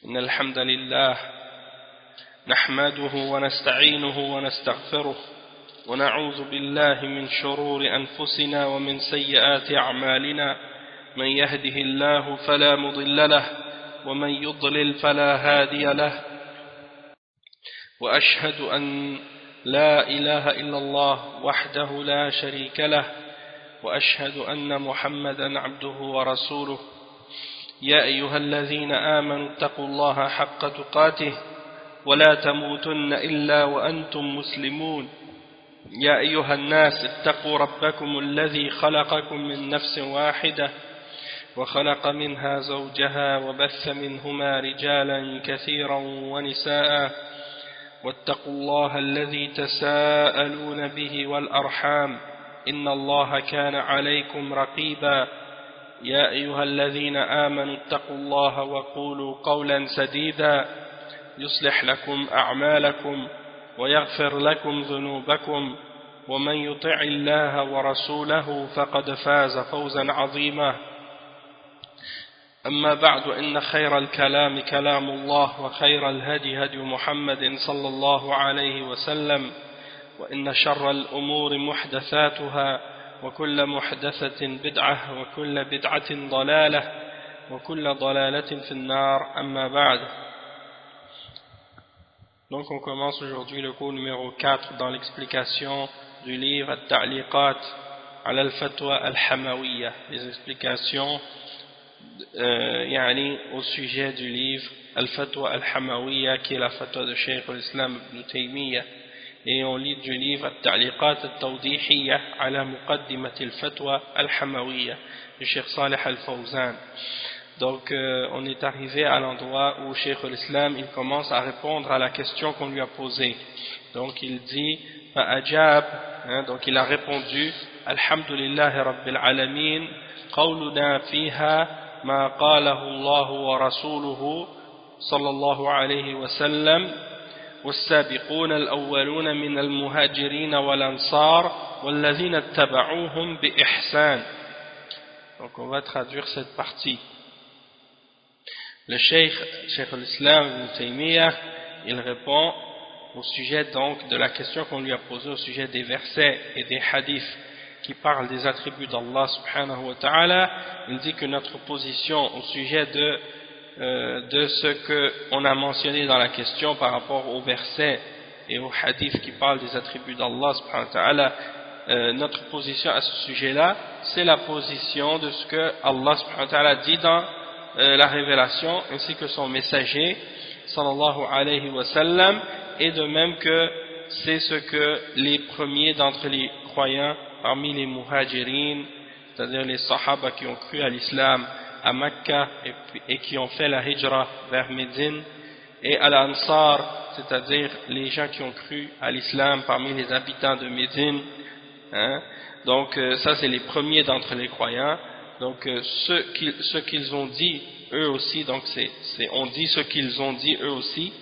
إن الحمد لله نحمده ونستعينه ونستغفره ونعوذ بالله من شرور أنفسنا ومن سيئات أعمالنا من يهده الله فلا مضل له ومن يضلل فلا هادي له وأشهد أن لا إله إلا الله وحده لا شريك له وأشهد أن محمدا عبده ورسوله يا أيها الذين آمنوا اتقوا الله حق تقاته ولا تموتن إلا وأنتم مسلمون يا أيها الناس اتقوا ربكم الذي خلقكم من نفس واحدة وخلق منها زوجها وبث منهما رجالا كثيرا ونساء واتقوا الله الذي تساءلون به والأرحام إن الله كان عليكم رقيبا يا أيها الذين آمنوا اتقوا الله وقولوا قولا سديدا يصلح لكم أعمالكم ويغفر لكم ذنوبكم ومن يطع الله ورسوله فقد فاز فوزا عظيما أما بعد إن خير الكلام كلام الله وخير الهدي هدي محمد صلى الله عليه وسلم وإن شر الأمور محدثاتها وكل محدثة بدعة وكل بدعة ضلالة وكل ضلالة في النار أما بعد. Donc on commence aujourd'hui le cours numéro 4 dans l'explication du livre At-Ta'liqat ala al-Fatwa al-Hamawiyya, les explications au sujet du livre Al-Fatwa al-Hamawiyya qui est la fatwa de Cheikh al-Islam ibn Taymiyyah. Et on lit du livre At-Ta'liqat al-Tawdihiyya ala Muqaddimat al-Fatwa al-Hamawiyya du Cheikh Salih al-Fawzan. Donc on est arrivé à l'endroit où Cheikh al-Islam il commence à répondre à la question qu'on lui a posée. Donc il dit Fa'ajab, donc il a répondu Alhamdulillahi Rabbil Alamin qawluna fiha ma qalahu Allah wa rasuluhu sallallahu alayhi wa sallam والسابقون الأولون من المهاجرين والأنصار والذين اتبعوهم بإحسان. Donc on va traduire cette partie. Le Cheikh al-Islam ibn Taymiyyah, il répond au sujet donc de la question qu'on lui a posée au sujet des versets et des hadiths qui parlent des attributs d'Allah subhanahu wa ta'ala. Il dit que notre position au sujet de ce qu'on a mentionné dans la question par rapport aux versets et aux hadiths qui parlent des attributs d'Allah subhanahu wa ta'ala, notre position à ce sujet-là, c'est la position de ce que Allah subhanahu wa ta'ala dit dans la révélation ainsi que son messager sallallahu alayhi wa sallam, et de même que c'est ce que les premiers d'entre les croyants parmi les muhajirin, c'est-à-dire les sahaba qui ont cru à l'islam à Mecca et qui ont fait la hijra vers Médine, et à l'Ansar, c'est-à-dire les gens qui ont cru à l'islam parmi les habitants de Médine, donc ça c'est les premiers d'entre les croyants. Donc ce qu'ils ont dit eux aussi, donc on dit ce qu'ils ont dit eux aussi,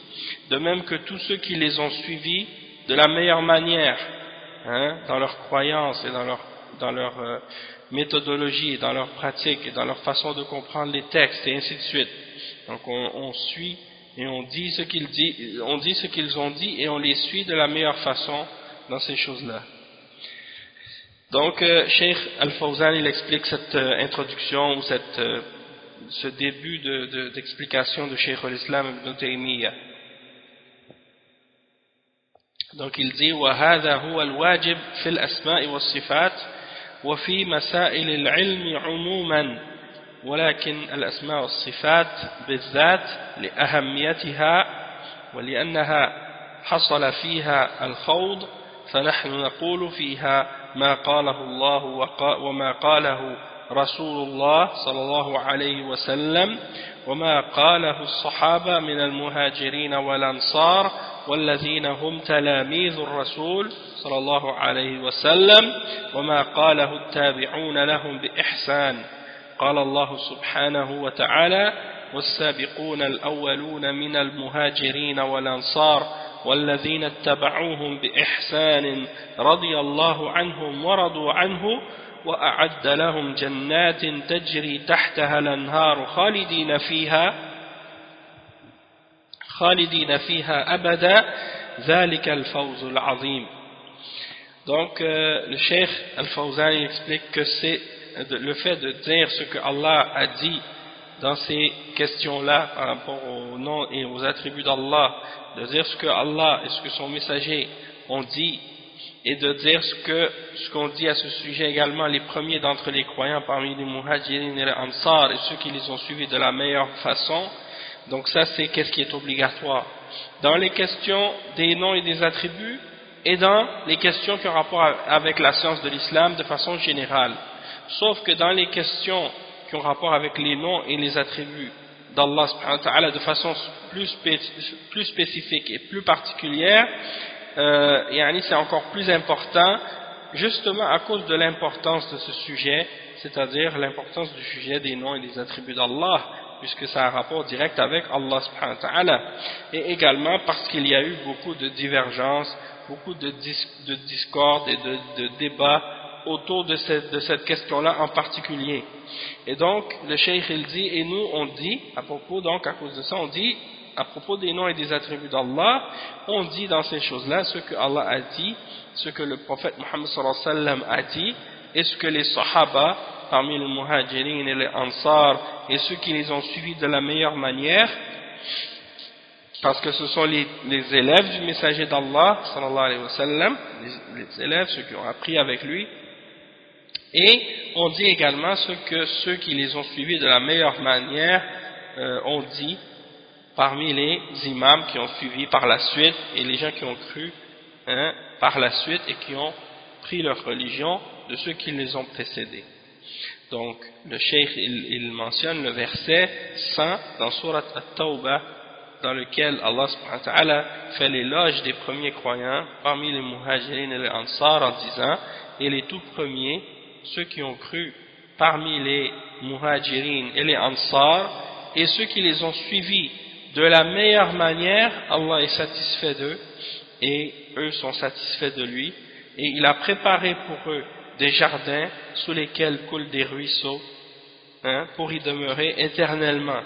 de même que tous ceux qui les ont suivis de la meilleure manière, dans leur croyance et dans leur méthodologie, dans leur pratique et dans leur façon de comprendre les textes et ainsi de suite. Donc on suit et on dit ce qu'ils ont dit et on les suit de la meilleure façon dans ces choses-là. Donc Cheikh Al-Fawzan il explique cette introduction ou ce début d'explication de Cheikh al-Islam ibn Taymiyyah. Donc il dit وَهَذَا هُوَ الْوَاجِبْ فِي الْأَسْمَاءِ وَالصِّفَاتِ وفي مسائل العلم عموما ولكن الأسماء والصفات بالذات لأهميتها ولأنها حصل فيها الخوض فنحن نقول فيها ما قاله الله وما قاله رسول الله صلى الله عليه وسلم وما قاله الصحابة من المهاجرين والأنصار والذين هم تلاميذ الرسول صلى الله عليه وسلم وما قاله التابعون لهم بإحسان. قال الله سبحانه وتعالى والسابقون الأولون من المهاجرين والأنصار والذين اتبعوهم بإحسان رضي الله عنهم ورضوا عنه وأعد لهم جنات تجري تحتها الأنهار خالدين فيها خالدين فيها أبدا ذلك الفوز العظيم. Donc le Cheikh Al-Fawzan explique que c'est le fait de dire ce que Allah a dit dans ces questions-là par rapport aux noms et aux attributs d'Allah, de dire ce que Allah et ce que son messager ont dit, et de dire ce qu'on dit à ce sujet également les premiers d'entre les croyants parmi les muhajirin et les ansar et ceux qui les ont suivis de la meilleure façon. Donc ça, c'est qu'est-ce qui est obligatoire dans les questions des noms et des attributs et dans les questions qui ont rapport avec la science de l'islam de façon générale, sauf que dans les questions qui ont rapport avec les noms et les attributs d'Allah subhanahu wa ta'ala de façon plus spécifique et plus particulière, c'est encore plus important, justement à cause de l'importance de ce sujet, c'est-à-dire l'importance du sujet des noms et des attributs d'Allah, puisque ça a un rapport direct avec Allah subhanahu wa ta'ala, et également parce qu'il y a eu beaucoup de divergences, beaucoup de discordes et de débats autour de cette question-là en particulier. Et donc, le Cheikh il dit, et nous on dit, à propos, donc à cause de ça, on dit, à propos des noms et des attributs d'Allah, on dit dans ces choses-là ce que Allah a dit, ce que le prophète Muhammad sallallahu alayhi wa sallam a dit, et ce que les sahaba, parmi les muhajirin et les ansar, et ceux qui les ont suivis de la meilleure manière, parce que ce sont les élèves du messager d'Allah sallallahu alayhi wa sallam, les élèves, ceux qui ont appris avec lui, et on dit également ce que ceux qui les ont suivis de la meilleure manière ont dit parmi les imams qui ont suivi par la suite et les gens qui ont cru par la suite et qui ont pris leur religion de ceux qui les ont précédés. Donc le Cheikh il mentionne le verset 100 dans Surat At-Tawbah, dans lequel Allah subhanahu wa ta'ala fait l'éloge des premiers croyants parmi les muhajirin et les ansar en disant, et les tout premiers, ceux qui ont cru parmi les muhajirin et les ansar, et ceux qui les ont suivis de la meilleure manière, Allah est satisfait d'eux, et eux sont satisfaits de lui, et il a préparé pour eux des jardins sous lesquels coulent des ruisseaux, pour y demeurer éternellement.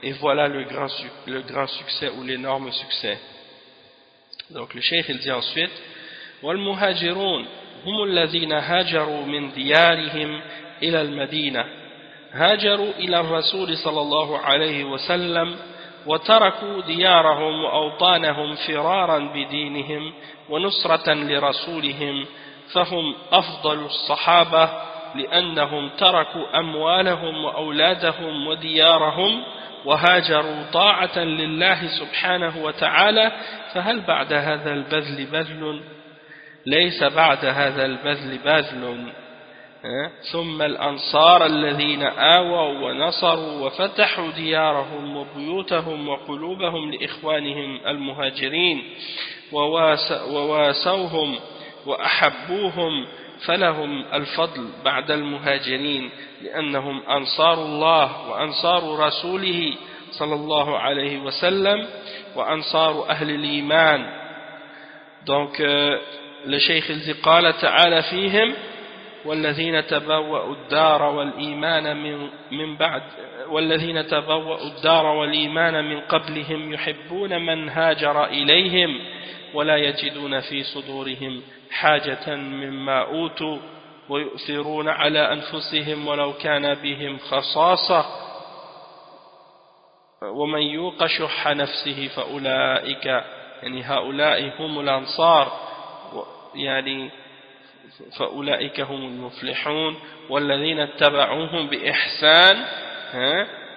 Et voilà le grand succès ou l'énorme succès. Donc le Cheikh il dit ensuite, وَالْمُهَاجِرُونَ هُمُ الَّذِينَ هَاجَرُوا مِنْ دِيَارِهِمْ إِلَى الْمَدِينَةِ هاجروا إلى الرسول صلى الله عليه وسلم وتركوا ديارهم وأوطانهم فرارا بدينهم ونصرة لرسولهم، فهم أفضل الصحابة لأنهم تركوا أموالهم وأولادهم وديارهم وهاجروا طاعة لله سبحانه وتعالى، فهل بعد هذا البذل بذل؟ ليس بعد هذا البذل بذل. ثم الأنصار الذين آووا ونصروا وفتحوا ديارهم وبيوتهم وقلوبهم لإخوانهم المهاجرين وواسوهم وأحبوهم، فلهم الفضل بعد المهاجرين لأنهم أنصار الله وأنصار رسوله صلى الله عليه وسلم وأنصار أهل الإيمان. Donc le Cheikh il dit قال تعالى فيهم والذين تبوأوا الدار والإيمان من قبلهم يحبون من هاجر إليهم ولا يجدون في صدورهم حاجة مما أوتوا ويؤثرون على أنفسهم ولو كان بهم خصاصة ومن يوق شح نفسه فأولئك هؤلاء هم الأنصار فأولئك هم المفلحون. والذين اتبعوهم بإحسان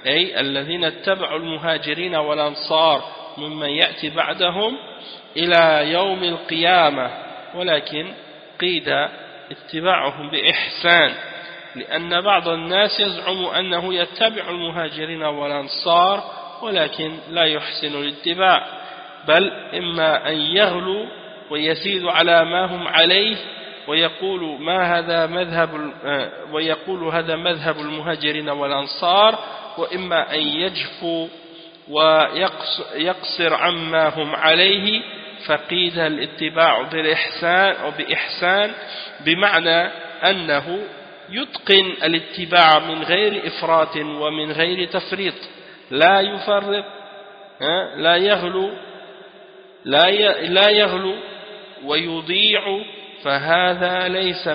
أي الذين اتبعوا المهاجرين والأنصار ممن يأتي بعدهم إلى يوم القيامة، ولكن قيد اتباعهم بإحسان، لأن بعض الناس يزعم أنه يتبع المهاجرين والأنصار ولكن لا يحسن الاتباع، بل إما أن يغلو ويزيد على ما هم عليه ويقول هذا مذهب المهاجرين والأنصار، وإما أن يجفو ويقصر عما هم عليه، فقيد الاتباع بإحسان بمعنى أنه يتقن الاتباع من غير إفراط ومن غير تفريط، لا يفرط لا يغلو لا يغلو ويضيع فهذا ليس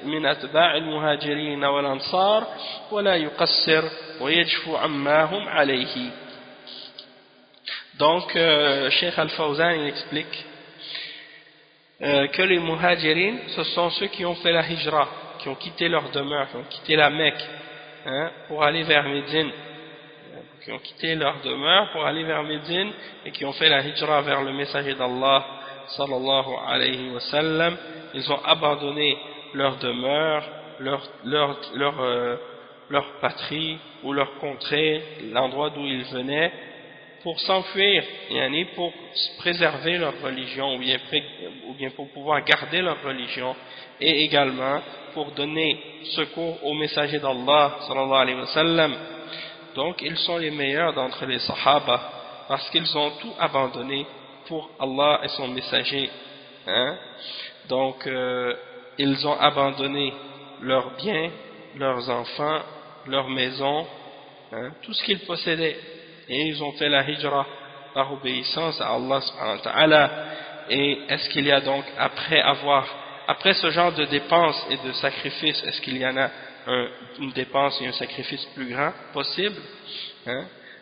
من أتباع المهاجرين والأنصار ولا يقصر ويجفو عما هم عليه. Donc Cheikh Al-Fawzan il explique que les muhajirin ce sont ceux qui ont fait la hijra, qui ont quitté leur demeure, qui ont quitté la Mecque pour aller vers Médine, qui ont quitté leur demeure pour aller vers Médine et qui ont fait la hijra vers le messager d'Allah sallallahu alayhi wa sallam. Ils ont abandonné leur demeure, leur patrie ou leur contrée, l'endroit d'où ils venaient, pour s'enfuir, pour préserver leur religion ou bien pour pouvoir garder leur religion, et également pour donner secours au messager d'Allah sallallahu alayhi wa sallam. Donc ils sont les meilleurs d'entre les sahaba parce qu'ils ont tout abandonné pour Allah et son messager. Donc ils ont abandonné leurs biens, leurs enfants, leurs maisons, tout ce qu'ils possédaient, et ils ont fait la hijra par obéissance à Allah subhanahu wa ta'ala. Et est-ce qu'il y a donc après ce genre de dépenses et de sacrifices, est-ce qu'il y en a une dépense et un sacrifice plus grand possible?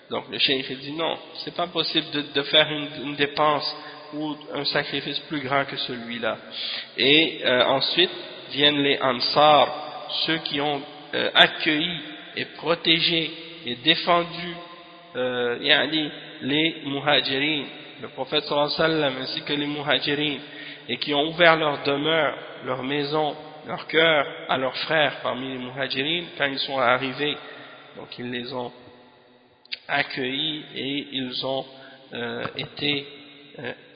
Donc le cheikh dit non, c'est pas possible de faire une dépense ou un sacrifice plus grand que celui-là. Et ensuite viennent les ansar, ceux qui ont accueilli et protégé et défendu les muhajirin, le prophète sallallahu alayhi wa sallam ainsi que les muhajirin, et qui ont ouvert leur demeure, leur maison, leur cœur à leurs frères parmi les muhajirin quand ils sont arrivés. Donc ils les ont accueillis et ils ont été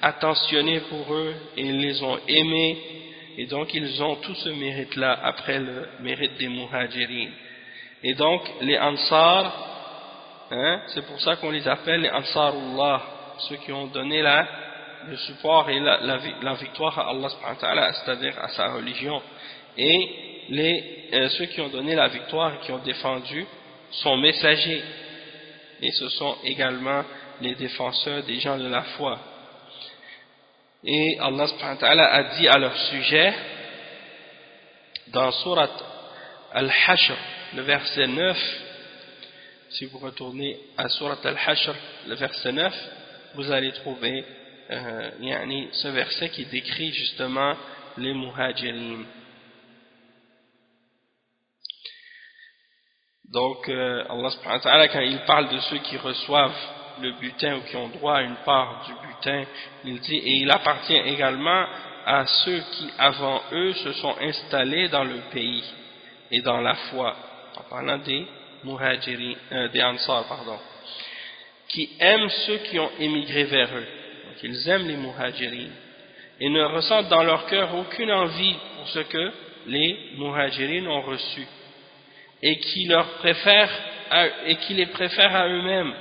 attentionnés pour eux et ils les ont aimés, et donc ils ont tout ce mérite-là après le mérite des muhajirin. Et donc les ansar, c'est pour ça qu'on les appelle les ansarullah, ceux qui ont donné le support et la victoire à Allah subhanahu wa ta'ala, c'est-à-dire à sa religion. Et ceux qui ont donné la victoire et qui ont défendu son messager, et ce sont également les défenseurs des gens de la foi. Et Allah subhanahu wa ta'ala a dit à leur sujet dans Surat Al-Hashr, le verset 9, si vous retournez à Surat Al-Hashr, le verset 9, vous allez trouver ce verset qui décrit justement les muhajirin. Donc Allah subhanahu wa ta'ala, quand il parle de ceux qui reçoivent le butin ou qui ont droit à une part du butin, il dit, et il appartient également à ceux qui avant eux se sont installés dans le pays et dans la foi, en parlant des muhajirin, des ansar, pardon, qui aiment ceux qui ont émigré vers eux. Donc ils aiment les muhajirin et ne ressentent dans leur cœur aucune envie pour ce que les muhajirin ont reçu, et qui les préfèrent à eux-mêmes,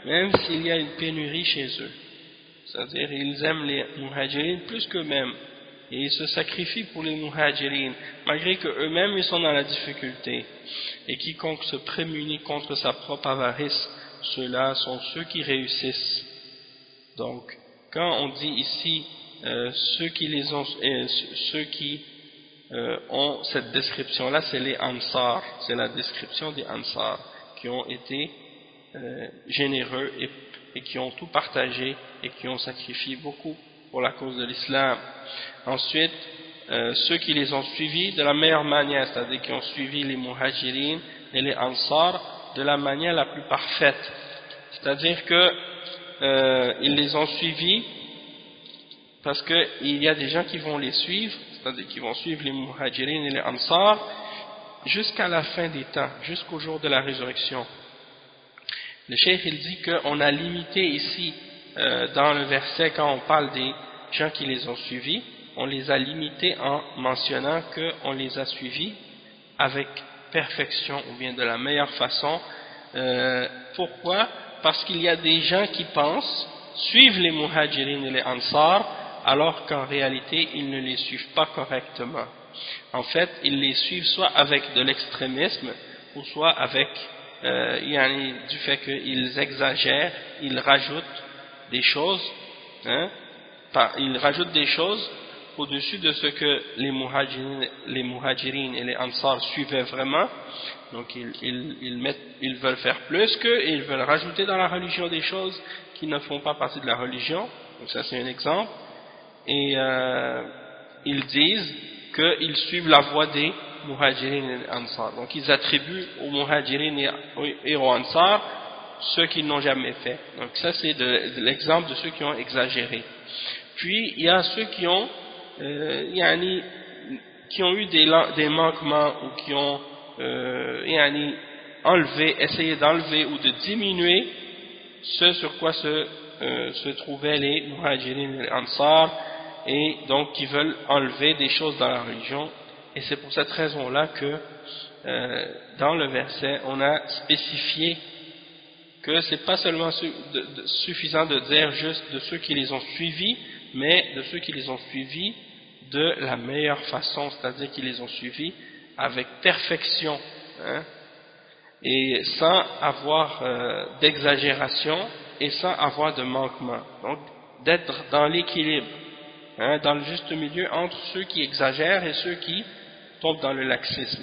même s'il y a une pénurie chez eux. C'est-à-dire ils aiment les muhajirin plus qu'eux-mêmes, et ils se sacrifient pour les muhajirin malgré qu'eux-mêmes ils sont dans la difficulté. Et quiconque se prémunit contre sa propre avarice, ceux-là sont ceux qui réussissent. Donc quand on dit ici ceux qui ont cette description-là, c'est les ansar, c'est la description des ansar qui ont été généreux et qui ont tout partagé et qui ont sacrifié beaucoup pour la cause de l'islam. Ensuite, ceux qui les ont suivis de la meilleure manière, c'est-à-dire qui ont suivi les muhajirin et les ansar de la manière la plus parfaite, c'est-à-dire que ils les ont suivis parce qu'il y a des gens qui vont les suivre, c'est-à-dire qui vont suivre les muhajirin et les ansar jusqu'à la fin des temps, jusqu'au jour de la résurrection. Le cheikh il dit qu'on a limité ici dans le verset, quand on parle des gens qui les ont suivis, on les a limités en mentionnant qu'on les a suivis avec perfection ou bien de la meilleure façon. Pourquoi? Parce qu'il y a des gens qui pensent suivre les muhajirin et les ansar alors qu'en réalité ils ne les suivent pas correctement. En fait ils les suivent soit avec de l'extrémisme ou soit avec du fait qu'ils exagèrent, ils rajoutent des choses, ils rajoutent des choses au-dessus de ce que les muhajirines et les ansar suivaient vraiment. Donc ils veulent faire plus qu'eux et ils veulent rajouter dans la religion des choses qui ne font pas partie de la religion. Donc ça c'est un exemple. Et ils disent qu'ils suivent la voie des muhajirines et des ansar. Donc ils attribuent aux muhajirines et aux ansar ce qu'ils n'ont jamais fait. Donc ça c'est de l'exemple de ceux qui ont exagéré. Puis il y a ceux qui ont eu des manquements ou qui ont essayé d'enlever ou de diminuer ce sur quoi se trouvaient les muhajirines et les ansar, et donc qui veulent enlever des choses dans la religion. Et c'est pour cette raison-là que dans le verset on a spécifié que c'est pas seulement suffisant de dire juste de ceux qui les ont suivis, mais de ceux qui les ont suivis de la meilleure façon, c'est-à-dire qu'ils les ont suivis avec perfection, et sans avoir d'exagération et sans avoir de manquement. Donc d'être dans l'équilibre, dans le juste milieu entre ceux qui exagèrent et ceux qui tombent dans le laxisme.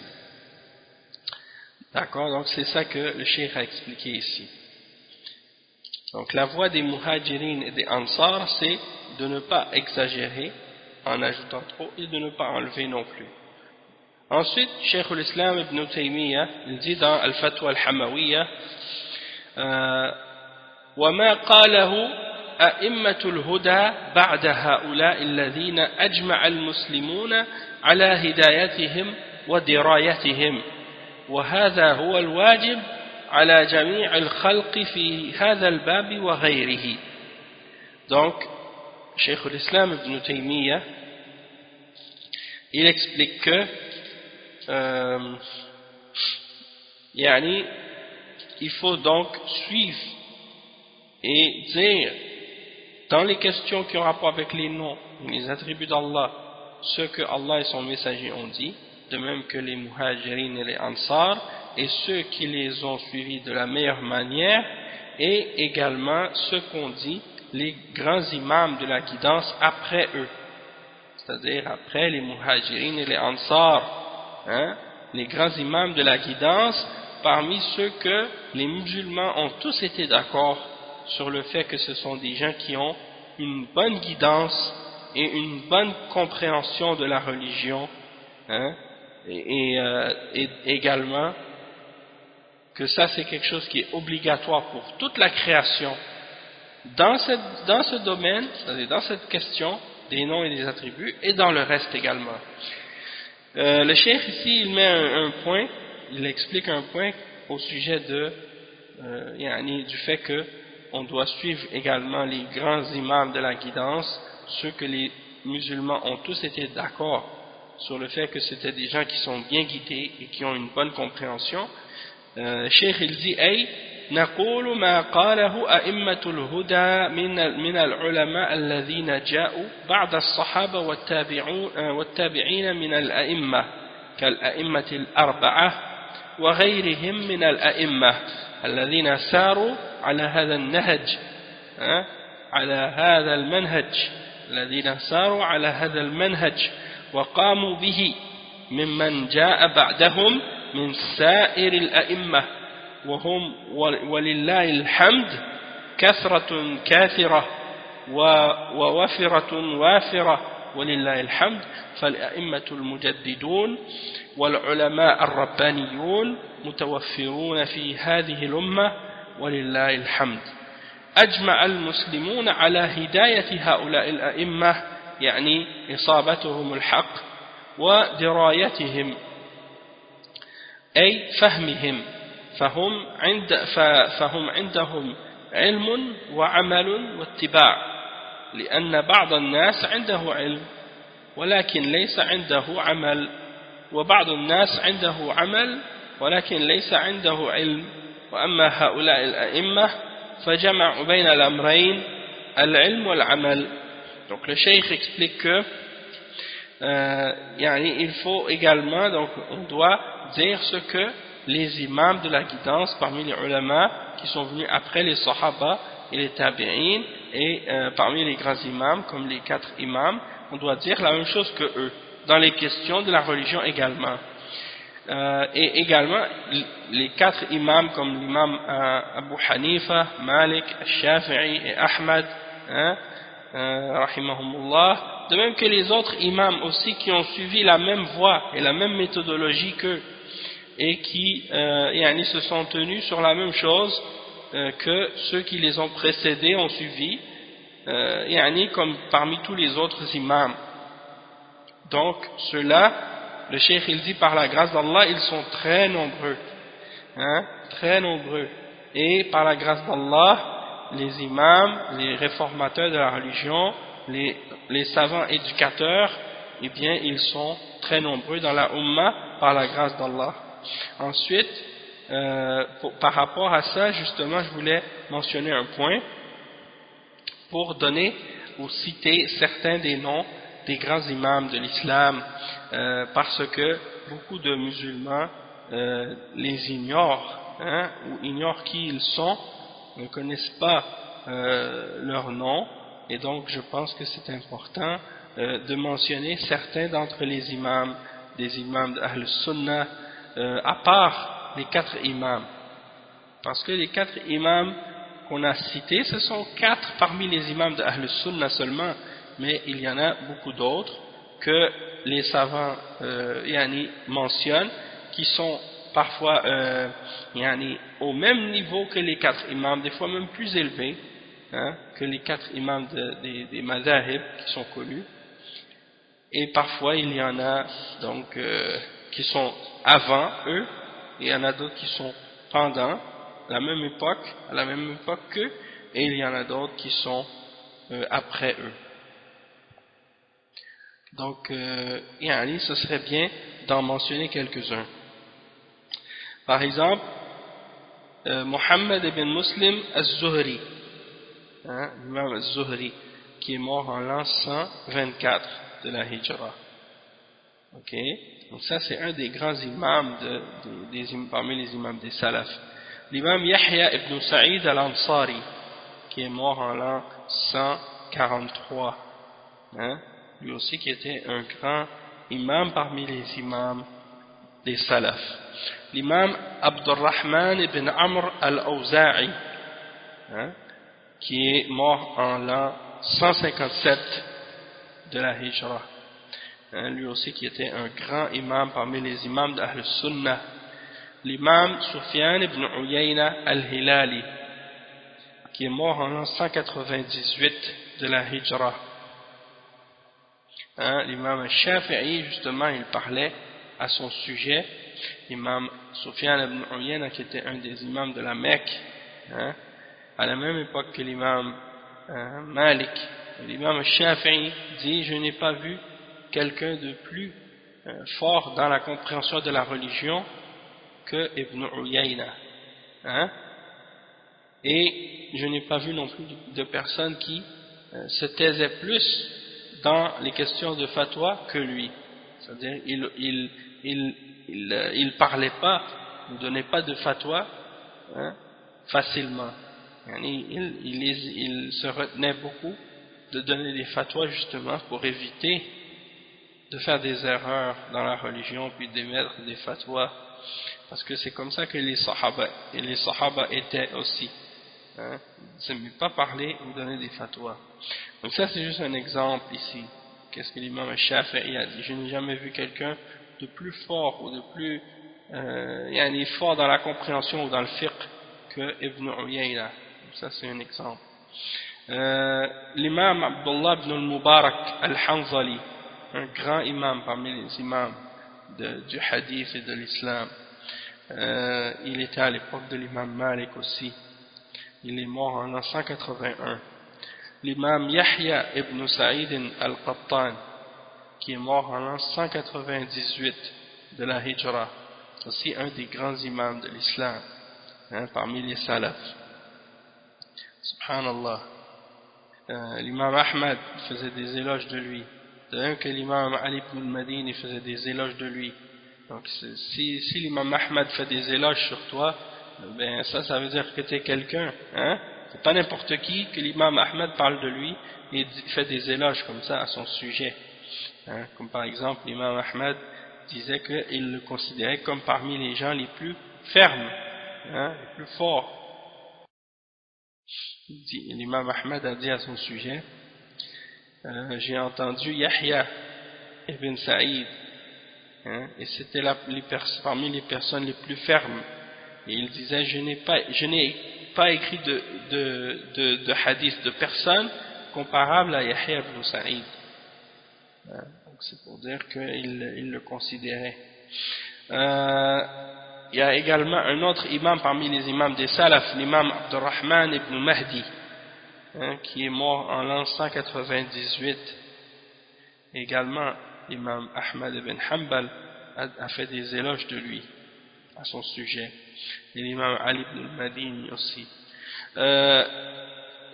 D'accord, donc c'est ça que le cheikh a expliqué ici. Donc la voie des muhajirines et des ansar, c'est de ne pas exagérer en ajoutant trop et de ne pas enlever non plus. Ensuite, Cheikh l'Islam Ibn Taymiyyah, il dit dans Al-Fatwa Al-Hamawiyya, وما قاله أئمة الهدى بعد هؤلاء الذين أجمع المسلمون على هدايتهم ودرايتهم وهذا هو الواجب على جميع الخلق في هذا الباب وغيره. Donc Cheikh l'Islam Ibn Taymiyyah, il explique que il faut donc suivre et dire dans les questions qui ont rapport avec les noms, les attributs d'Allah, ce que Allah et son messager ont dit, de même que les muhajirines et les ansar, et ceux qui les ont suivis de la meilleure manière, et également ce qu'ont dit les grands imams de la guidance après eux, c'est-à-dire après les muhajirines et les ansar, les grands imams de la guidance, parmi ceux que les musulmans ont tous été d'accord sur le fait que ce sont des gens qui ont une bonne guidance et une bonne compréhension de la religion, et également que ça c'est quelque chose qui est obligatoire pour toute la création dans ce domaine, c'est-à-dire dans cette question des noms et des attributs, et dans le reste également. Le cheikh ici, il met un point, il explique un point au sujet du fait que on doit suivre également les grands imams de la guidance, ceux que les musulmans ont tous été d'accord sur le fait que c'était des gens qui sont bien guidés et qui ont une bonne compréhension. Cheikh il dit نقول ما قاله أئمة الهدى من العلماء الذين جاءوا بعد الصحابة والتابعين من الأئمة كالأئمة الأربعة وغيرهم من الأئمة الذين ساروا على هذا النهج الذين ساروا على هذا المنهج وقاموا به ممن جاء بعدهم من سائر الأئمة وهم ولله الحمد كثرة كاثرة ووفرة وافرة ولله الحمد. فالأئمة المجددون والعلماء الربانيون متوفرون في هذه الأمة ولله الحمد. أجمع المسلمون على هداية هؤلاء الأئمة يعني إصابتهم الحق ودرايتهم أي فهمهم، فهم عندهم علم وعمل واتباع، لأن بعض الناس عنده علم ولكن ليس عنده عمل، وبعض الناس عنده عمل ولكن ليس عنده علم. وأما هؤلاء الأئمة فجمعوا بين الأمرين العلم والعمل. Donc le cheikh explique que il faut également, donc on doit dire ce que les imams de la guidance parmi les ulama qui sont venus après les sahaba et les tabi'in, et parmi les grands imams comme les 4 imams, on doit dire la même chose que eux dans les questions de la religion également. Et également les 4 imams comme l'imam Abu Hanifa, Malik, Shafi'i et Ahmad, rahimahumullah, de même que les autres imams aussi qui ont suivi la même voie et la même méthodologie qu'eux, et qui se sont tenus sur la même chose que ceux qui les ont précédés ont suivi, comme parmi tous les autres imams. Donc ceux-là, le cheikh il dit par la grâce d'Allah, ils sont très nombreux, très nombreux, et par la grâce d'Allah, les imams, les réformateurs de la religion, les savants éducateurs, eh bien ils sont très nombreux dans la Ummah par la grâce d'Allah. Ensuite, par rapport à ça, justement, je voulais mentionner un point pour donner ou citer certains des noms des grands imams de l'islam, parce que beaucoup de musulmans les ignorent, ou ignorent qui ils sont, ne connaissent pas leur nom, et donc je pense que c'est important de mentionner certains d'entre les imams, des imams d'Ahl Sunnah, à part les 4 imams, parce que les 4 imams qu'on a cités, ce sont 4 parmi les imams d'Ahl Sunnah seulement, mais il y en a beaucoup d'autres que les savants mentionnent, qui sont parfois au même niveau que les 4 imams, des fois même plus élevés que les 4 imams des madhahib qui sont connus, et parfois il y en a donc qui sont avant eux, et il y en a d'autres qui sont pendant à la même époque qu'eux, et il y en a d'autres qui sont après eux. Donc ce serait bien d'en mentionner quelques-uns. Par exemple, Mohammed ibn Muslim al-Zuhri, l'imam al-Zuhri, qui est mort en l'an 124 de la Hijra. Ok, donc ça c'est un des grands imams parmi les imams des Salaf. L'imam Yahya ibn Sa'id al-Ansari, qui est mort en l'an 143, lui aussi qui était un grand imam parmi les imams des Salaf. L'imam Abdurrahman ibn Amr al-Awza'i, qui est mort en l'an 157 de la Hijra, lui aussi qui était un grand imam parmi les imams d'Ahl Sunnah. L'imam Sufyan ibn Uyayna al-Hilali, qui est mort en l'an 198 de la Hijra. L'imam Shafi'i, justement, il parlait à son sujet, l'imam Sufyan ibn Uyayna, qui était un des imams de la Mecque, à la même époque que l'imam Malik. L'imam Shafi'i dit: je n'ai pas vu quelqu'un de plus fort dans la compréhension de la religion que Ibn Uyayna, et je n'ai pas vu non plus de personne qui se taisait plus dans les questions de fatwa que lui. C'est-à-dire il parlait pas, il ne donnait pas de fatwa facilement. Il se retenait beaucoup de donner des fatwas justement pour éviter de faire des erreurs dans la religion puis d'émettre des fatwas, parce que c'est comme ça que les sahaba étaient aussi. Ils n'aimaient pas parler ou donner des fatwas. Donc ça c'est juste un exemple ici. Qu'est-ce que l'imam Shafi'i a dit? Je n'ai jamais vu quelqu'un de plus fort ou de plus fort dans la compréhension ou dans le fiqh que Ibn Uyayna. Ça c'est un exemple. L'imam Abdullah ibn al-Mubarak al-Hanzali, un grand imam parmi les imams du hadith et de l'islam, il était à l'époque de l'imam Malik aussi. Il est mort en l'an 181. L'imam Yahya ibn Sa'id al-Qattan, qui est mort en l'an 198 de la Hijra, aussi un des grands imams de l'islam, parmi les salafs. Subhanallah. L'imam Ahmad faisait des éloges de lui, de même que l'imam Ali ibn al-Madini faisait des éloges de lui, Donc si l'imam Ahmad fait des éloges sur toi, ben ça veut dire que tu es quelqu'un, hein? C'est pas n'importe qui que l'imam Ahmad parle de lui et fait des éloges comme ça à son sujet, hein? Comme par exemple l'imam Ahmad disait qu'il le considérait comme parmi les gens les plus fermes, hein? Les plus forts. L'imam Ahmad a dit à son sujet, j'ai entendu Yahya ibn Saïd, hein, et c'était parmi les personnes les plus fermes, et il disait je n'ai pas écrit de hadith de personne comparable à Yahya ibn Saïd, hein, donc c'est pour dire qu'il le considérait. Il y a également un autre imam parmi les imams des Salaf, l'imam Abdurrahman ibn Mahdi, hein, qui est mort en l'an 198. Également, l'imam Ahmad ibn Hanbal a fait des éloges de lui à son sujet, et l'imam Ali ibn Madini aussi.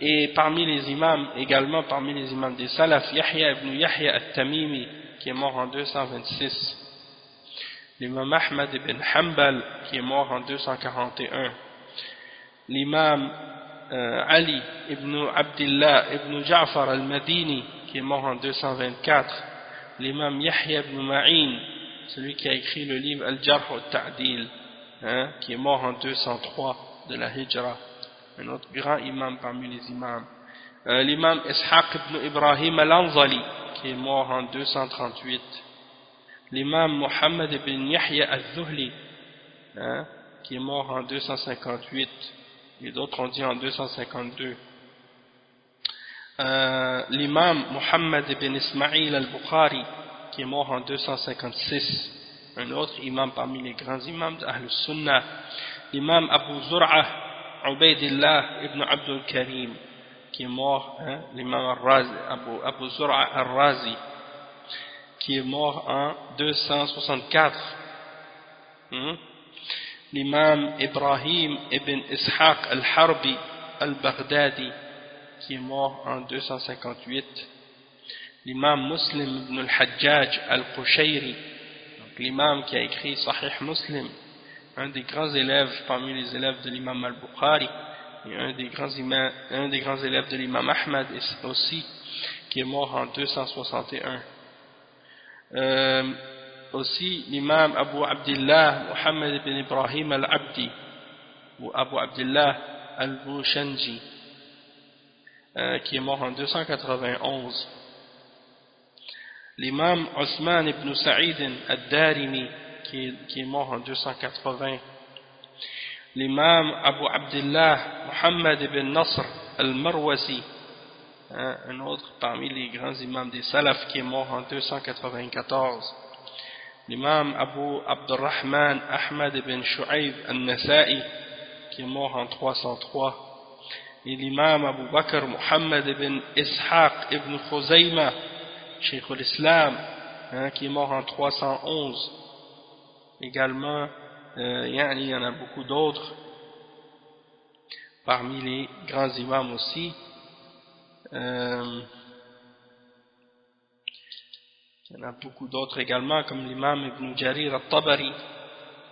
Et parmi les imams, également parmi les imams des Salaf, Yahya ibn Yahya al-Tamimi, qui est mort en 226. L'imam Ahmad ibn Hanbal, qui est mort en 241. L'imam Ali ibn Abdullah ibn Ja'far al-Madini, qui est mort en 224. L'imam Yahya ibn Ma'in, celui qui a écrit le livre Al-Jarh al-Ta'dil, hein, qui est mort en 203 de la Hijra, un autre grand imam parmi les imams. L'imam Ishaq ibn Ibrahim al-Anzali, qui est mort en 238. L'imam Muhammad ibn Yahya al-Zuhli, hein, qui est mort en 258, et d'autres ont dit en 252. L'imam Muhammad ibn Ismail al-Bukhari, qui est mort en 256, un autre imam parmi les grands imams d'Ahl Sunnah. L'imam Abu Zur'a Ubaydillah ibn Abdul Karim, qui est mort, hein, l'imam Abu Zur'a al-Razi, qui est mort en 264. L'imam Ibrahim ibn Ishaq al-Harbi al-Baghdadi, qui est mort en 258. L'imam Muslim ibn al-Hajjaj al-Qushayri, l'imam qui a écrit Sahih Muslim, un des grands élèves parmi les élèves de l'imam al-Bukhari, et un des grands élèves de l'imam Ahmad aussi, qui est mort en 261. Aussi l'imam Abu Abdullah Muhammad ibn Ibrahim al-Abdi, ou Abu Abdullah al-Bushanji, qui est mort en 291. L'imam Osman ibn Sa'id al-Darimi, qui est mort en 280. L'imam Abu Abdullah Muhammad ibn Nasr al-Marwazi, un autre parmi les grands imams des Salaf, qui est mort en 294. L'imam Abu Abdurrahman Ahmad ibn Shu'ayb al-Nasa'i, qui est mort en 303. Et l'imam Abu Bakr Muhammad ibn Ishaq ibn Khuzayma, Cheikh al-Islam, qui est mort en 311. Également, il y en a beaucoup d'autres parmi les grands imams aussi. Il y en a beaucoup d'autres également, comme l'imam Ibn Jarir al-Tabari,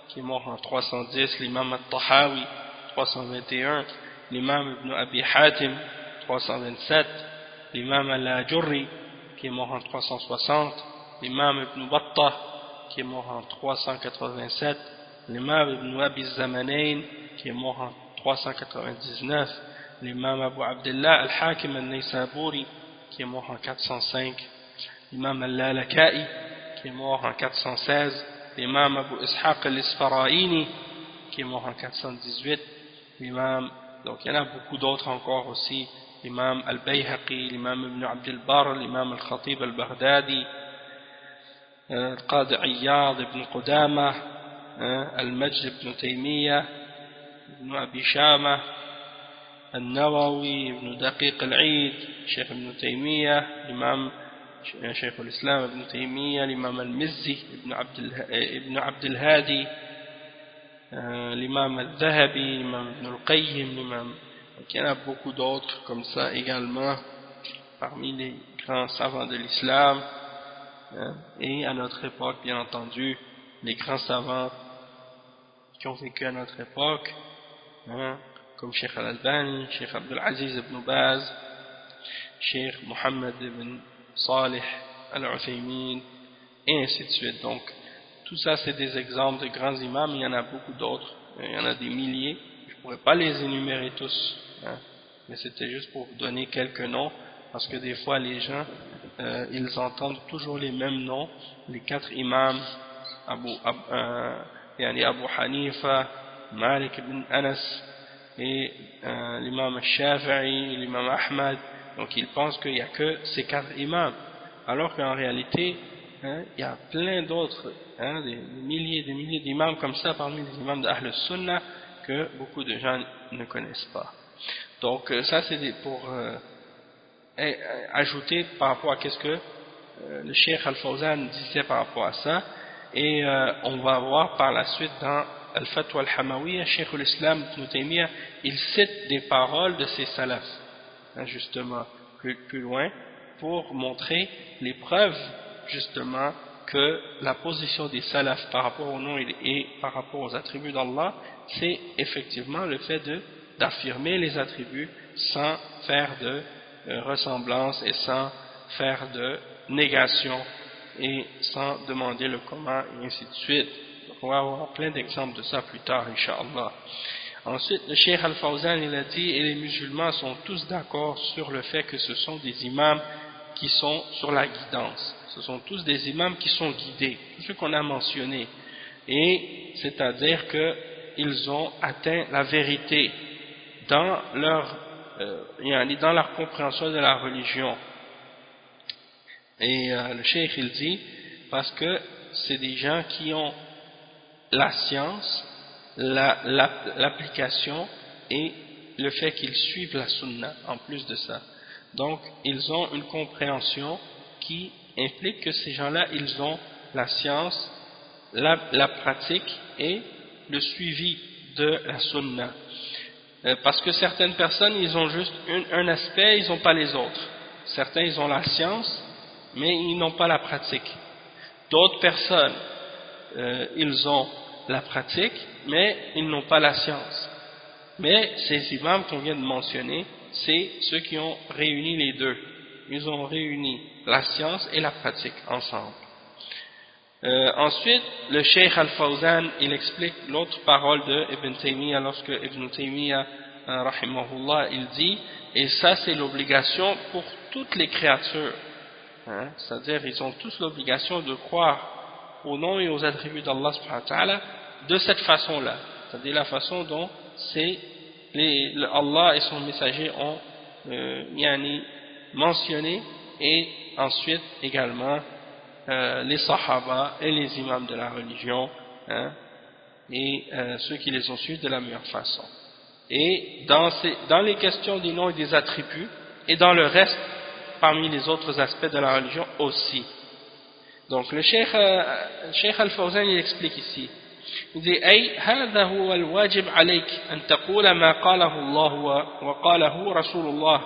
qui est mort en 310, l'imam al-Tahawi, 321, l'imam Ibn Abi Hatim, 327, l'imam al-Ajurri, qui est mort en 360, l'imam Ibn Battah, qui est mort en 387, l'imam Ibn Abi Zamanayn, qui est mort en 399, l'imam Abu Abdullah al-Hakim al-Naysaburi, qui est mort en 405, l'imam al-Lalaka'i, qui est mort en 416, l'imam Abu Ishaq al-Isfaraini, qui est mort en 418, donc il y en a beaucoup d'autres encore aussi, l'imam al-Bayhaqi, l'imam Ibn Abd al-Barr, l'imam al-Khatib al-Baghdadi, al-Qadi Iyad ibn Qudama, al-Majd ibn Taymiyyah, ibn Abi Shama, al-Nawawi, ibn Daqiq al-Eid, Cheikh ibn Taymiyyah, l'imam Cheikh al-Islam ibn Taymiyyah, l'imam al-Mizzi ibn Abd al-Hadi, l'imam al-Dhahabi, l'imam Ibn al-Qayyim, donc il y en a beaucoup d'autres comme ça également parmi les grands savants de l'islam, et à notre époque bien entendu les grands savants qui ont vécu à notre époque, hein, comme Cheikh Al-Albani, Cheikh Abdul Aziz ibn Baz, Cheikh Mohammed ibn Salih Al-Uthaymin, et ainsi de suite. Donc, tout ça, c'est des exemples de grands imams. Il y en a beaucoup d'autres. Il y en a des milliers. Je ne pourrais pas les énumérer tous, hein, mais c'était juste pour vous donner quelques noms, parce que des fois, les gens, ils entendent toujours les mêmes noms. Les 4 imams, Abu Hanifa, Malik ibn Anas, et l'imam Shafi'i, l'imam Ahmad. Donc, ils pensent qu'il n'y a que ces 4 imams. Alors qu'en réalité, hein, il y a plein d'autres, hein, des milliers d'imams comme ça parmi les imams d'Ahl Sunnah que beaucoup de gens ne connaissent pas. Donc ça c'est pour ajouter par rapport à qu'est-ce que le Cheikh Al-Fawzan disait par rapport à ça, et on va voir par la suite dans Al-Fatwa Al-Hamawiyya, Cheikh Al-Islam Ibn Taymiyyah, il cite des paroles de ses salafs, hein, justement plus loin, pour montrer les preuves justement que la position des salafs par rapport au nom et par rapport aux attributs d'Allah, c'est effectivement le fait d'affirmer les attributs sans faire de ressemblance et sans faire de négation et sans demander le comment et ainsi de suite. Donc on va avoir plein d'exemples de ça plus tard, Inch'Allah. Ensuite, le Cheikh Al-Fawzan, il a dit, et les musulmans sont tous d'accord sur le fait que ce sont des imams qui sont sur la guidance. Ce sont tous des imams qui sont guidés, tous ceux qu'on a mentionnés. Et c'est-à-dire qu'ils ont atteint la vérité dans leur compréhension de la religion. Et le Cheikh, il dit, parce que c'est des gens qui ont la science, l'application et le fait qu'ils suivent la sunna en plus de ça. Donc ils ont une compréhension qui implique que ces gens-là, ils ont la science, la pratique et le suivi de la sunna. Parce que certaines personnes, ils ont juste un aspect, ils n'ont pas les autres. Certains, ils ont la science, mais ils n'ont pas la pratique. D'autres personnes, ils ont la pratique, mais ils n'ont pas la science. Mais ces imams qu'on vient de mentionner, c'est ceux qui ont réuni les deux. Ils ont réuni la science et la pratique ensemble. Ensuite, le Cheikh Al-Fawzan, il explique l'autre parole de Ibn Taymiyyah lorsque Ibn Taymiyyah, rahimahullah, il dit, et ça c'est l'obligation pour toutes les créatures, hein, c'est-à-dire ils ont tous l'obligation de croire au nom et aux attributs d'Allah subhanahu wa ta'ala de cette façon-là, c'est-à-dire la façon dont Allah et son messager ont mentionné, et ensuite également les sahaba et les imams de la religion, hein, et ceux qui les ont suivis de la meilleure façon. Et dans les questions des noms et des attributs, et dans le reste parmi les autres aspects de la religion aussi. Donc le Cheikh Al-Fawzan il explique ici, il dit أي هذا هو الواجب عليك أن تقول ما قاله الله وقاله رسول الله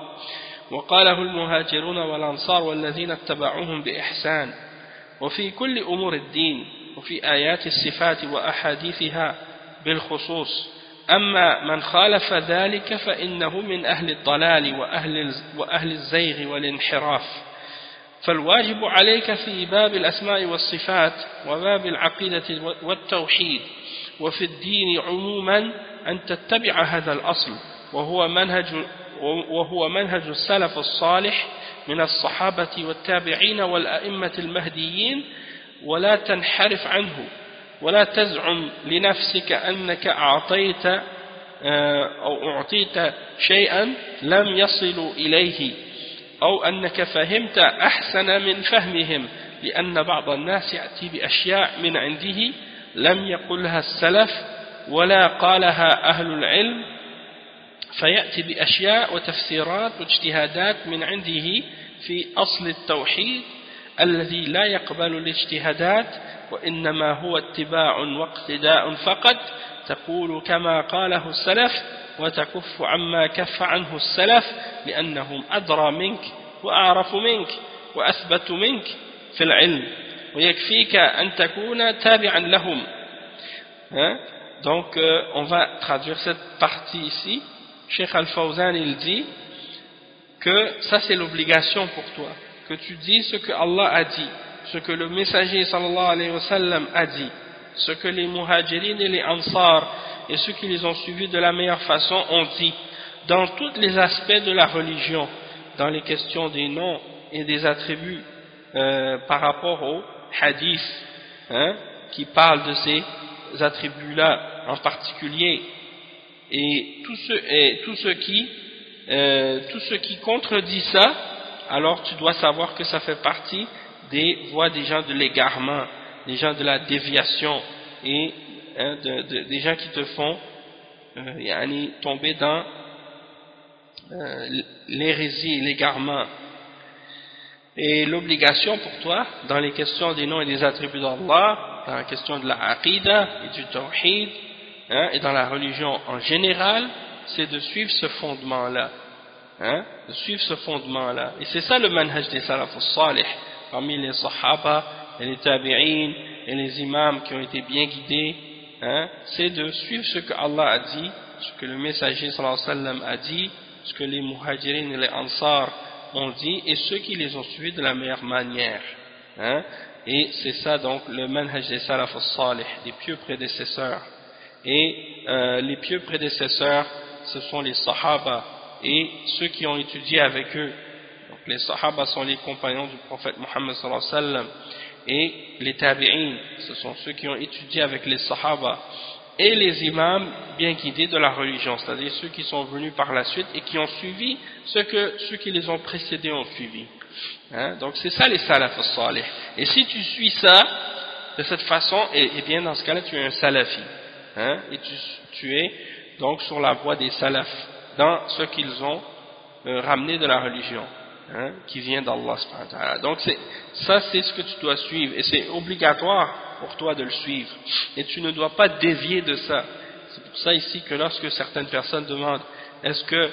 وقاله المهاجرون والأنصار والذين اتبعوهم بإحسان وفي كل أمور الدين وفي آيات الصفات وأحاديثها بالخصوص. أما من خالف ذلك فإنه من أهل الضلال وأهل الزيغ والانحراف. فالواجب عليك في باب الأسماء والصفات وباب العقيدة والتوحيد وفي الدين عموما أن تتبع هذا الأصل وهو منهج السلف الصالح من الصحابة والتابعين والأئمة المهديين، ولا تنحرف عنه ولا تزعم لنفسك أنك أعطيت أو أعطيت شيئا لم يصلوا إليه أو أنك فهمت أحسن من فهمهم، لأن بعض الناس يأتي بأشياء من عنده لم يقلها السلف ولا قالها أهل العلم، فيأتي بأشياء وتفسيرات واجتهادات من عنده في أصل التوحيد الذي لا يقبل الاجتهادات وإنما هو اتباع واقتداء فقط، تقول كما قاله السلف وتكف عما كف عنه السلف لأنهم أدرى منك وأعرف منك وأثبت منك في العلم، ويكفيك أن تكون تابعا لهم. Donc on va traduire cette partie ici. Cheikh Al-Fawzan il dit que ça c'est l'obligation pour toi, que tu dis ce que Allah a dit, ce que le messager sallallahu alayhi wa sallam a dit, ce que les muhajirin et les ansar et ceux qui les ont suivis de la meilleure façon ont dit, dans tous les aspects de la religion, dans les questions des noms et des attributs par rapport aux hadiths qui parlent de ces attributs-là en particulier, et tout ce qui contredit ça, alors tu dois savoir que ça fait partie des voies des gens de l'égarement, des gens de la déviation, et des gens qui te font tomber dans l'hérésie, l'égarement. Et l'obligation pour toi, dans les questions des noms et des attributs d'Allah, dans la question de la aqidah et du tawhid, et dans la religion en général, c'est de suivre ce fondement-là. De suivre ce fondement-là. Et c'est ça le manhaj des salaf al-salih, parmi les sahaba et les tabi'in et les imams qui ont été bien guidés, c'est de suivre ce que Allah a dit, ce que le messager sallallahu alayhi wa sallam a dit, ce que les muhajirin et les ansar ont dit, et ceux qui les ont suivis de la meilleure manière. Et c'est ça donc le manhaj des salaf al-salih, des pieux prédécesseurs. Et les pieux prédécesseurs, ce sont les sahaba et ceux qui ont étudié avec eux. Donc les sahaba sont les compagnons du prophète Mohammed sallallahu alayhi wa sallam, et les tabi'in, ce sont ceux qui ont étudié avec les sahaba, et les imams bien guidés de la religion, c'est-à-dire ceux qui sont venus par la suite et qui ont suivi ce que ceux qui les ont précédés ont suivi. Donc c'est ça les salaf al-salih. Et si tu suis ça de cette façon, et bien dans ce cas-là tu es un salafi, et tu es donc sur la voie des salafs dans ce qu'ils ont ramené de la religion, qui vient d'Allah subhanahu wa ta'ala. Donc ça c'est ce que tu dois suivre, et c'est obligatoire pour toi de le suivre, et tu ne dois pas dévier de ça. C'est pour ça ici que lorsque certaines personnes demandent est-ce que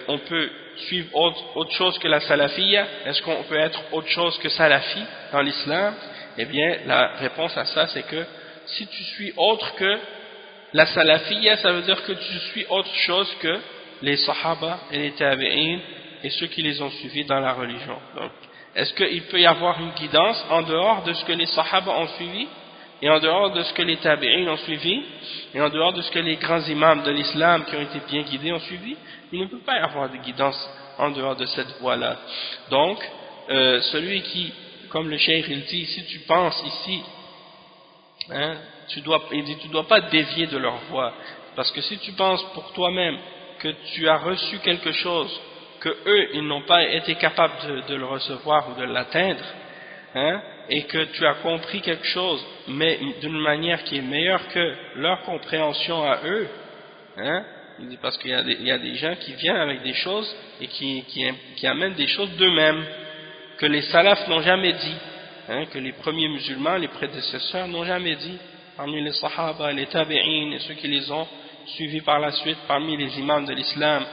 on peut suivre autre chose que la salafiyya, est-ce qu'on peut être autre chose que salafi dans l'islam, eh bien la réponse à ça c'est que si tu suis autre que la salafiyya, ça veut dire que tu suis autre chose que les sahaba et les tabi'in et ceux qui les ont suivis dans la religion. Donc, est-ce qu'il peut y avoir une guidance en dehors de ce que les sahaba ont suivi, et en dehors de ce que les tabi'in ont suivi, et en dehors de ce que les grands imams de l'islam qui ont été bien guidés ont suivi? Il ne peut pas y avoir de guidance en dehors de cette voie-là. Donc, celui qui, comme le cheikh il dit, si tu penses ici, tu dois pas dévier de leur voie, parce que si tu penses pour toi-même que tu as reçu quelque chose que eux ils n'ont pas été capables de le recevoir ou de l'atteindre, et que tu as compris quelque chose mais d'une manière qui est meilleure que leur compréhension à eux, il dit parce qu'il y a des gens qui viennent avec des choses et qui amènent des choses d'eux-mêmes que les salafs n'ont jamais dit, que les premiers musulmans, les prédécesseurs n'ont jamais dit, parmi les sahaba, les tabi'in et ceux qui les ont suivis par la suite, parmi les imams de l'islam.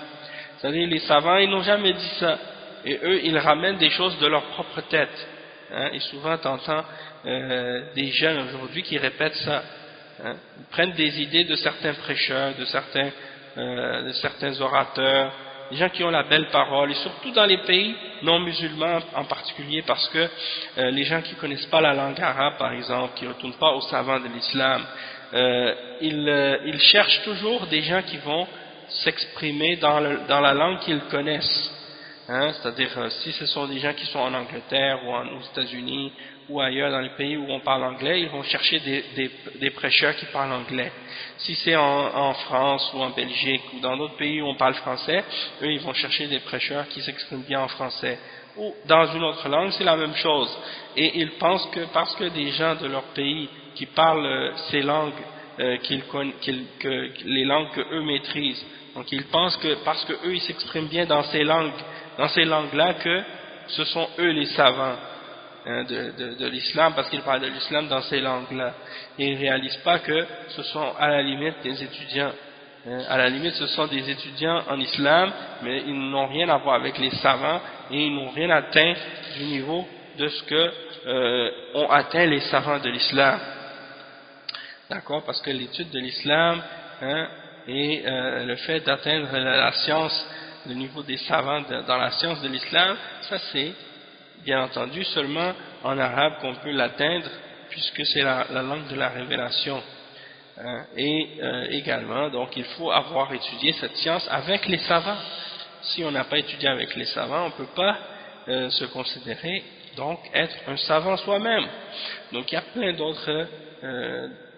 C'est-à-dire les savants, ils n'ont jamais dit ça, et eux ils ramènent des choses de leur propre tête, et souvent tu entends des jeunes aujourd'hui qui répètent ça, ils prennent des idées de certains prêcheurs, de certains orateurs, des gens qui ont la belle parole, et surtout dans les pays non musulmans en particulier, parce que les gens qui ne connaissent pas la langue arabe par exemple, qui ne retournent pas aux savants de l'islam, ils cherchent toujours des gens qui vont s'exprimer dans la langue qu'ils connaissent, c'est-à-dire si ce sont des gens qui sont en Angleterre ou aux États-Unis ou ailleurs dans les pays où on parle anglais, ils vont chercher des prêcheurs qui parlent anglais. Si c'est en France ou en Belgique ou dans d'autres pays où on parle français, eux ils vont chercher des prêcheurs qui s'expriment bien en français. Ou dans une autre langue, c'est la même chose. Et ils pensent que parce que des gens de leur pays qui parlent ces langues, les langues que eux maîtrisent, donc ils pensent que parce que eux ils s'expriment bien dans ces langues-là, que ce sont eux les savants de l'islam, parce qu'ils parlent de l'islam dans ces langues-là. Et ils ne réalisent pas que ce sont à la limite des étudiants. À la limite, ce sont des étudiants en islam, mais ils n'ont rien à voir avec les savants, et ils n'ont rien atteint du niveau de ce que ont atteint les savants de l'islam. D'accord, parce que l'étude de l'islam, hein, et le fait d'atteindre la science, le niveau des savants dans la science de l'islam, ça c'est bien entendu seulement en arabe qu'on peut l'atteindre, puisque c'est la langue de la révélation. Hein, et également, donc il faut avoir étudié cette science avec les savants. Si on n'a pas étudié avec les savants, on ne peut pas se considérer donc être un savant soi-même. Donc il y a plein d'autres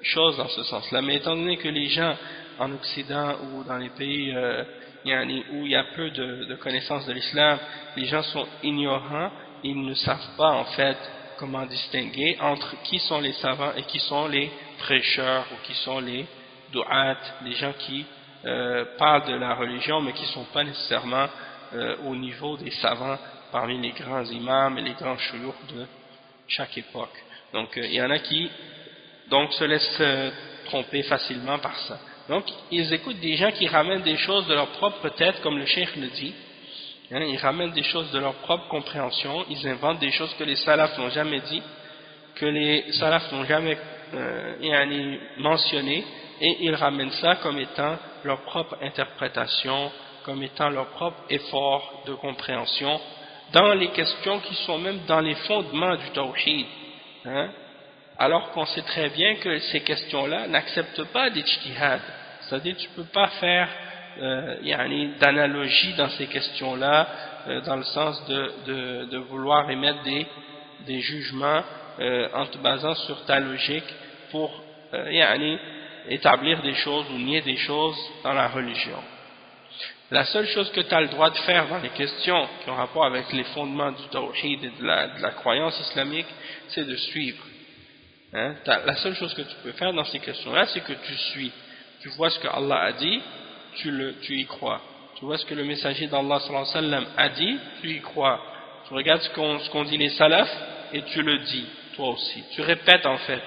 choses dans ce sens-là, mais étant donné que les gens en Occident ou dans les pays où il y a peu de connaissances de l'islam, les gens sont ignorants, ils ne savent pas en fait comment distinguer entre qui sont les savants et qui sont les prêcheurs ou qui sont les du'at, les gens qui parlent de la religion mais qui ne sont pas nécessairement au niveau des savants parmi les grands imams et les grands shuyukh de chaque époque. Donc il y en a qui donc se laissent tromper facilement par ça. Donc ils écoutent des gens qui ramènent des choses de leur propre tête, comme le cheikh le dit, hein, ils ramènent des choses de leur propre compréhension, ils inventent des choses que les salafs n'ont jamais dit, que les salafs n'ont jamais mentionné, et ils ramènent ça comme étant leur propre interprétation, comme étant leur propre effort de compréhension dans les questions qui sont même dans les fondements du tawhid, hein, alors qu'on sait très bien que ces questions-là n'acceptent pas d'ijtihad, c'est-à-dire tu ne peux pas faire d'analogie dans ces questions-là, dans le sens de vouloir émettre des jugements en te basant sur ta logique pour établir des choses ou nier des choses dans la religion. La seule chose que tu as le droit de faire dans les questions qui ont rapport avec les fondements du tawhid et de la croyance islamique, c'est de suivre. Hein? La seule chose que tu peux faire dans ces questions-là, c'est que tu suis. Tu vois ce que Allah a dit, tu y crois. Tu vois ce que le messager d'Allah sallallahu alayhi wa sallam a dit, tu y crois. Tu regardes ce qu'ont dit les salafs et tu le dis, toi aussi. Tu répètes en fait.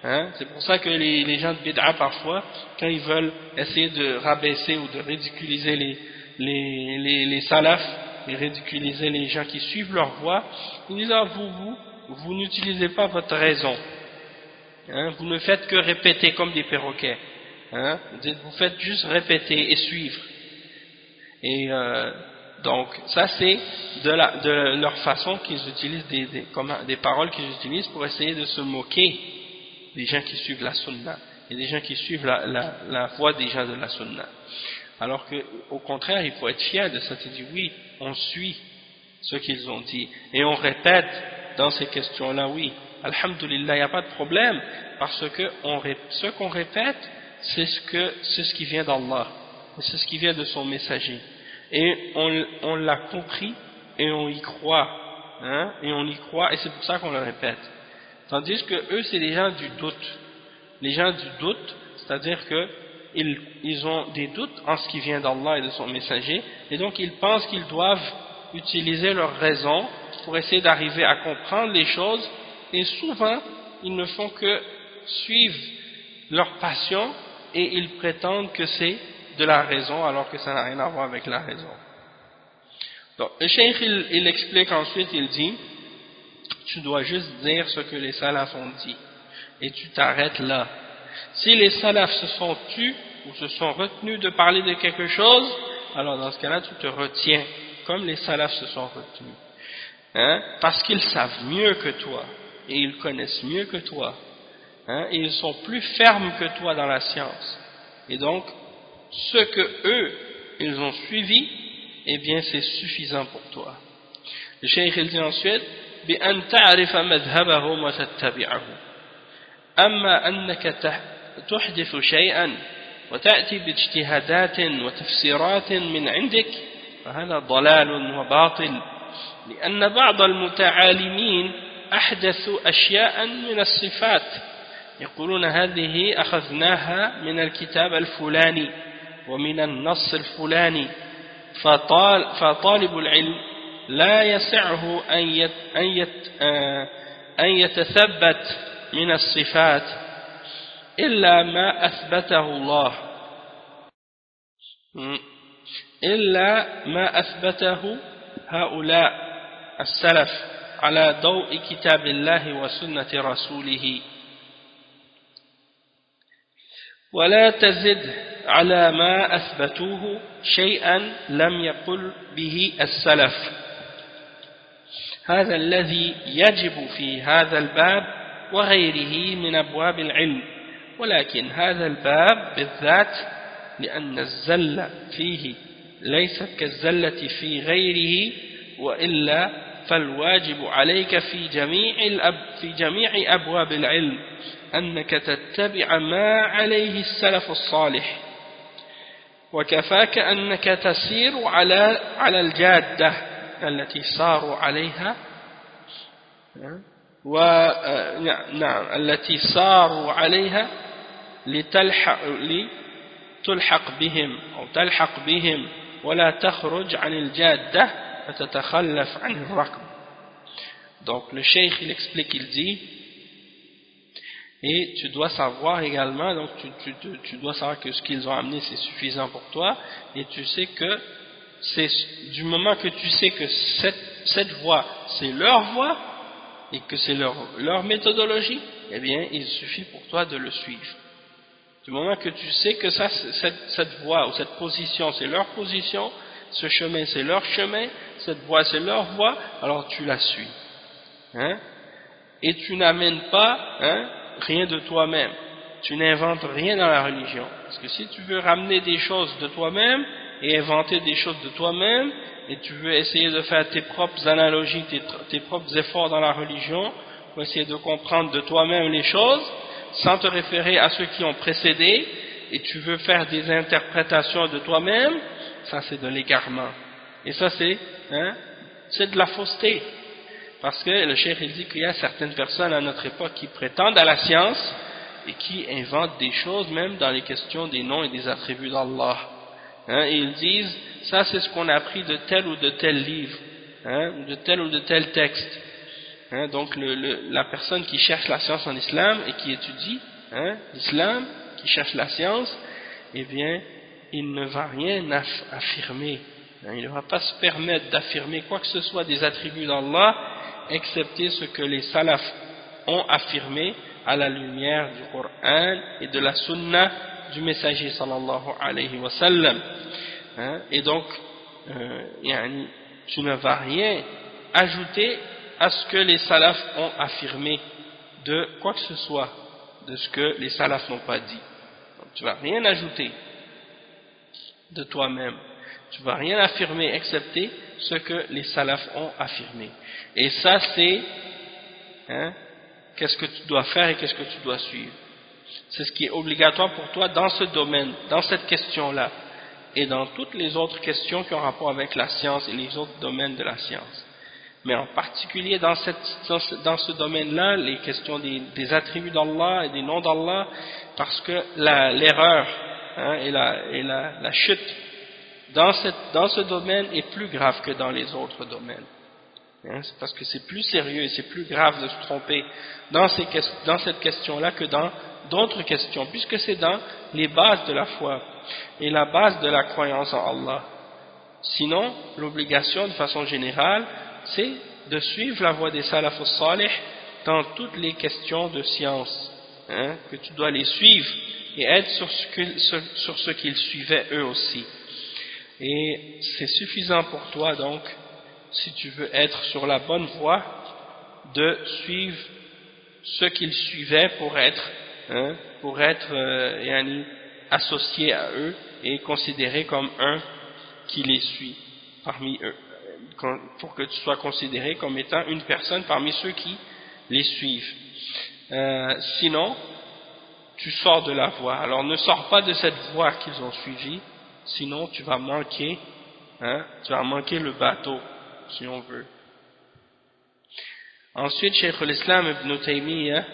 Hein? C'est pour ça que les gens de bid'a parfois, quand ils veulent essayer de rabaisser ou de ridiculiser les salafs, et ridiculiser les gens qui suivent leur voie, ils disent vous n'utilisez pas votre raison. Hein? Vous ne faites que répéter comme des perroquets. Hein? Vous faites juste répéter et suivre. Et donc ça c'est de leur façon qu'ils utilisent des paroles qu'ils utilisent pour essayer de se moquer des gens qui suivent la sunna et des gens qui suivent la voie des gens de la sunna. Alors que au contraire il faut être fier de ça. Tu dis oui, on suit ce qu'ils ont dit et on répète dans ces questions-là, oui, alhamdulillah, il n'y a pas de problème, parce que ce qu'on répète, c'est ce qui vient d'Allah, c'est ce qui vient de son messager, et on l'a compris et on y croit, hein, et c'est pour ça qu'on le répète. Tandis que eux, c'est les gens du doute. Les gens du doute, c'est-à-dire que ils ont des doutes en ce qui vient d'Allah et de son messager, et donc ils pensent qu'ils doivent utiliser leur raison pour essayer d'arriver à comprendre les choses, et souvent ils ne font que suivre leur passion et ils prétendent que c'est de la raison alors que ça n'a rien à voir avec la raison. Donc le cheikh il explique ensuite, il dit tu dois juste dire ce que les salafs ont dit et tu t'arrêtes là. Si les salafs se sont tus ou se sont retenus de parler de quelque chose, alors dans ce cas-là tu te retiens comme les salafs se sont retenus, hein, parce qu'ils savent mieux que toi et ils connaissent mieux que toi, hein, et ils sont plus fermes que toi dans la science, et donc ce que eux ils ont suivi, eh bien c'est suffisant pour toi. Le cheikh il dit ensuite بأن تعرف مذهبهم وتتبعه أما أنك تحدث شيئا وتأتي باجتهادات وتفسيرات من عندك فهذا ضلال وباطل لأن بعض المتعالمين أحدثوا أشياء من الصفات يقولون هذه أخذناها من الكتاب الفلاني ومن النص الفلاني فطالب العلم لا يسعه أن يتثبت من الصفات إلا ما أثبته الله إلا ما أثبته هؤلاء السلف على ضوء كتاب الله وسنة رسوله ولا تزد على ما أثبتوه شيئا لم يقل به السلف. هذا الذي يجب في هذا الباب وغيره من أبواب العلم، ولكن هذا الباب بالذات لأن الزلة فيه ليست كالزلة في غيره، وإلا فالواجب عليك في جميع أبواب العلم أنك تتبع ما عليه السلف الصالح، وكفاك أنك تسير على الجادة التي ساروا عليها التي ساروا عليها لتلحق بهم أو تلحق بهم، ولا تخرج عن الجادة فتتخلف عن الركب. Donc le cheikh il explique, il dit, et tu dois savoir également, donc tu dois savoir que ce qu'ils ont amené c'est suffisant pour toi, et tu sais que c'est du moment que tu sais que cette voie c'est leur voie et que c'est leur méthodologie, eh bien il suffit pour toi de le suivre. Du moment que tu sais que cette voie ou cette position c'est leur position, ce chemin c'est leur chemin, cette voie c'est leur voie, alors tu la suis. Et tu n'amènes pas rien de toi-même, tu n'inventes rien dans la religion, parce que si tu veux ramener des choses de toi-même et inventer des choses de toi-même, et tu veux essayer de faire tes propres analogies, tes propres efforts dans la religion pour essayer de comprendre de toi-même les choses sans te référer à ceux qui ont précédé, et tu veux faire des interprétations de toi-même, ça c'est de l'égarement, et ça c'est de la fausseté. Parce que le cheikh il dit qu'il y a certaines personnes à notre époque qui prétendent à la science et qui inventent des choses même dans les questions des noms et des attributs d'Allah. Et ils disent, ça c'est ce qu'on a appris de tel ou de tel livre, de tel ou de tel texte. Donc la personne qui cherche la science en islam et qui étudie l'islam, qui cherche la science, eh bien il ne va rien affirmer. Il ne va pas se permettre d'affirmer quoi que ce soit des attributs d'Allah, excepté ce que les salafs ont affirmé à la lumière du Coran et de la sunna du messager sallallahu alayhi wa sallam. Et donc tu ne vas rien ajouter à ce que les salafs ont affirmé de quoi que ce soit de ce que les salafs n'ont pas dit. Donc, tu ne vas rien ajouter de toi-même, tu ne vas rien affirmer excepté ce que les salafs ont affirmé. Et ça c'est qu'est-ce que tu dois faire et qu'est-ce que tu dois suivre. C'est ce qui est obligatoire pour toi dans ce domaine, dans cette question-là, et dans toutes les autres questions qui ont rapport avec la science et les autres domaines de la science. Mais en particulier dans ce domaine-là, les questions des attributs d'Allah et des noms d'Allah, parce que l'erreur et la chute dans ce domaine est plus grave que dans les autres domaines. C'est parce que c'est plus sérieux et c'est plus grave de se tromper dans cette question-là que dans d'autres questions, puisque c'est dans les bases de la foi et la base de la croyance en Allah. Sinon, l'obligation de façon générale, c'est de suivre la voie des salaf salih dans toutes les questions de science, que tu dois les suivre et être sur ce qu'ils suivaient eux aussi. Et c'est suffisant pour toi donc, si tu veux être sur la bonne voie, de suivre ce qu'ils suivaient pour être associé à eux et considéré comme un qui les suit parmi eux, pour que tu sois considéré comme étant une personne parmi ceux qui les suivent. Sinon, tu sors de la voie. Alors ne sors pas de cette voie qu'ils ont suivie, sinon tu vas manquer le bateau, si on veut. Ensuite, Cheikh l'Islam Ibn Taymiyyah,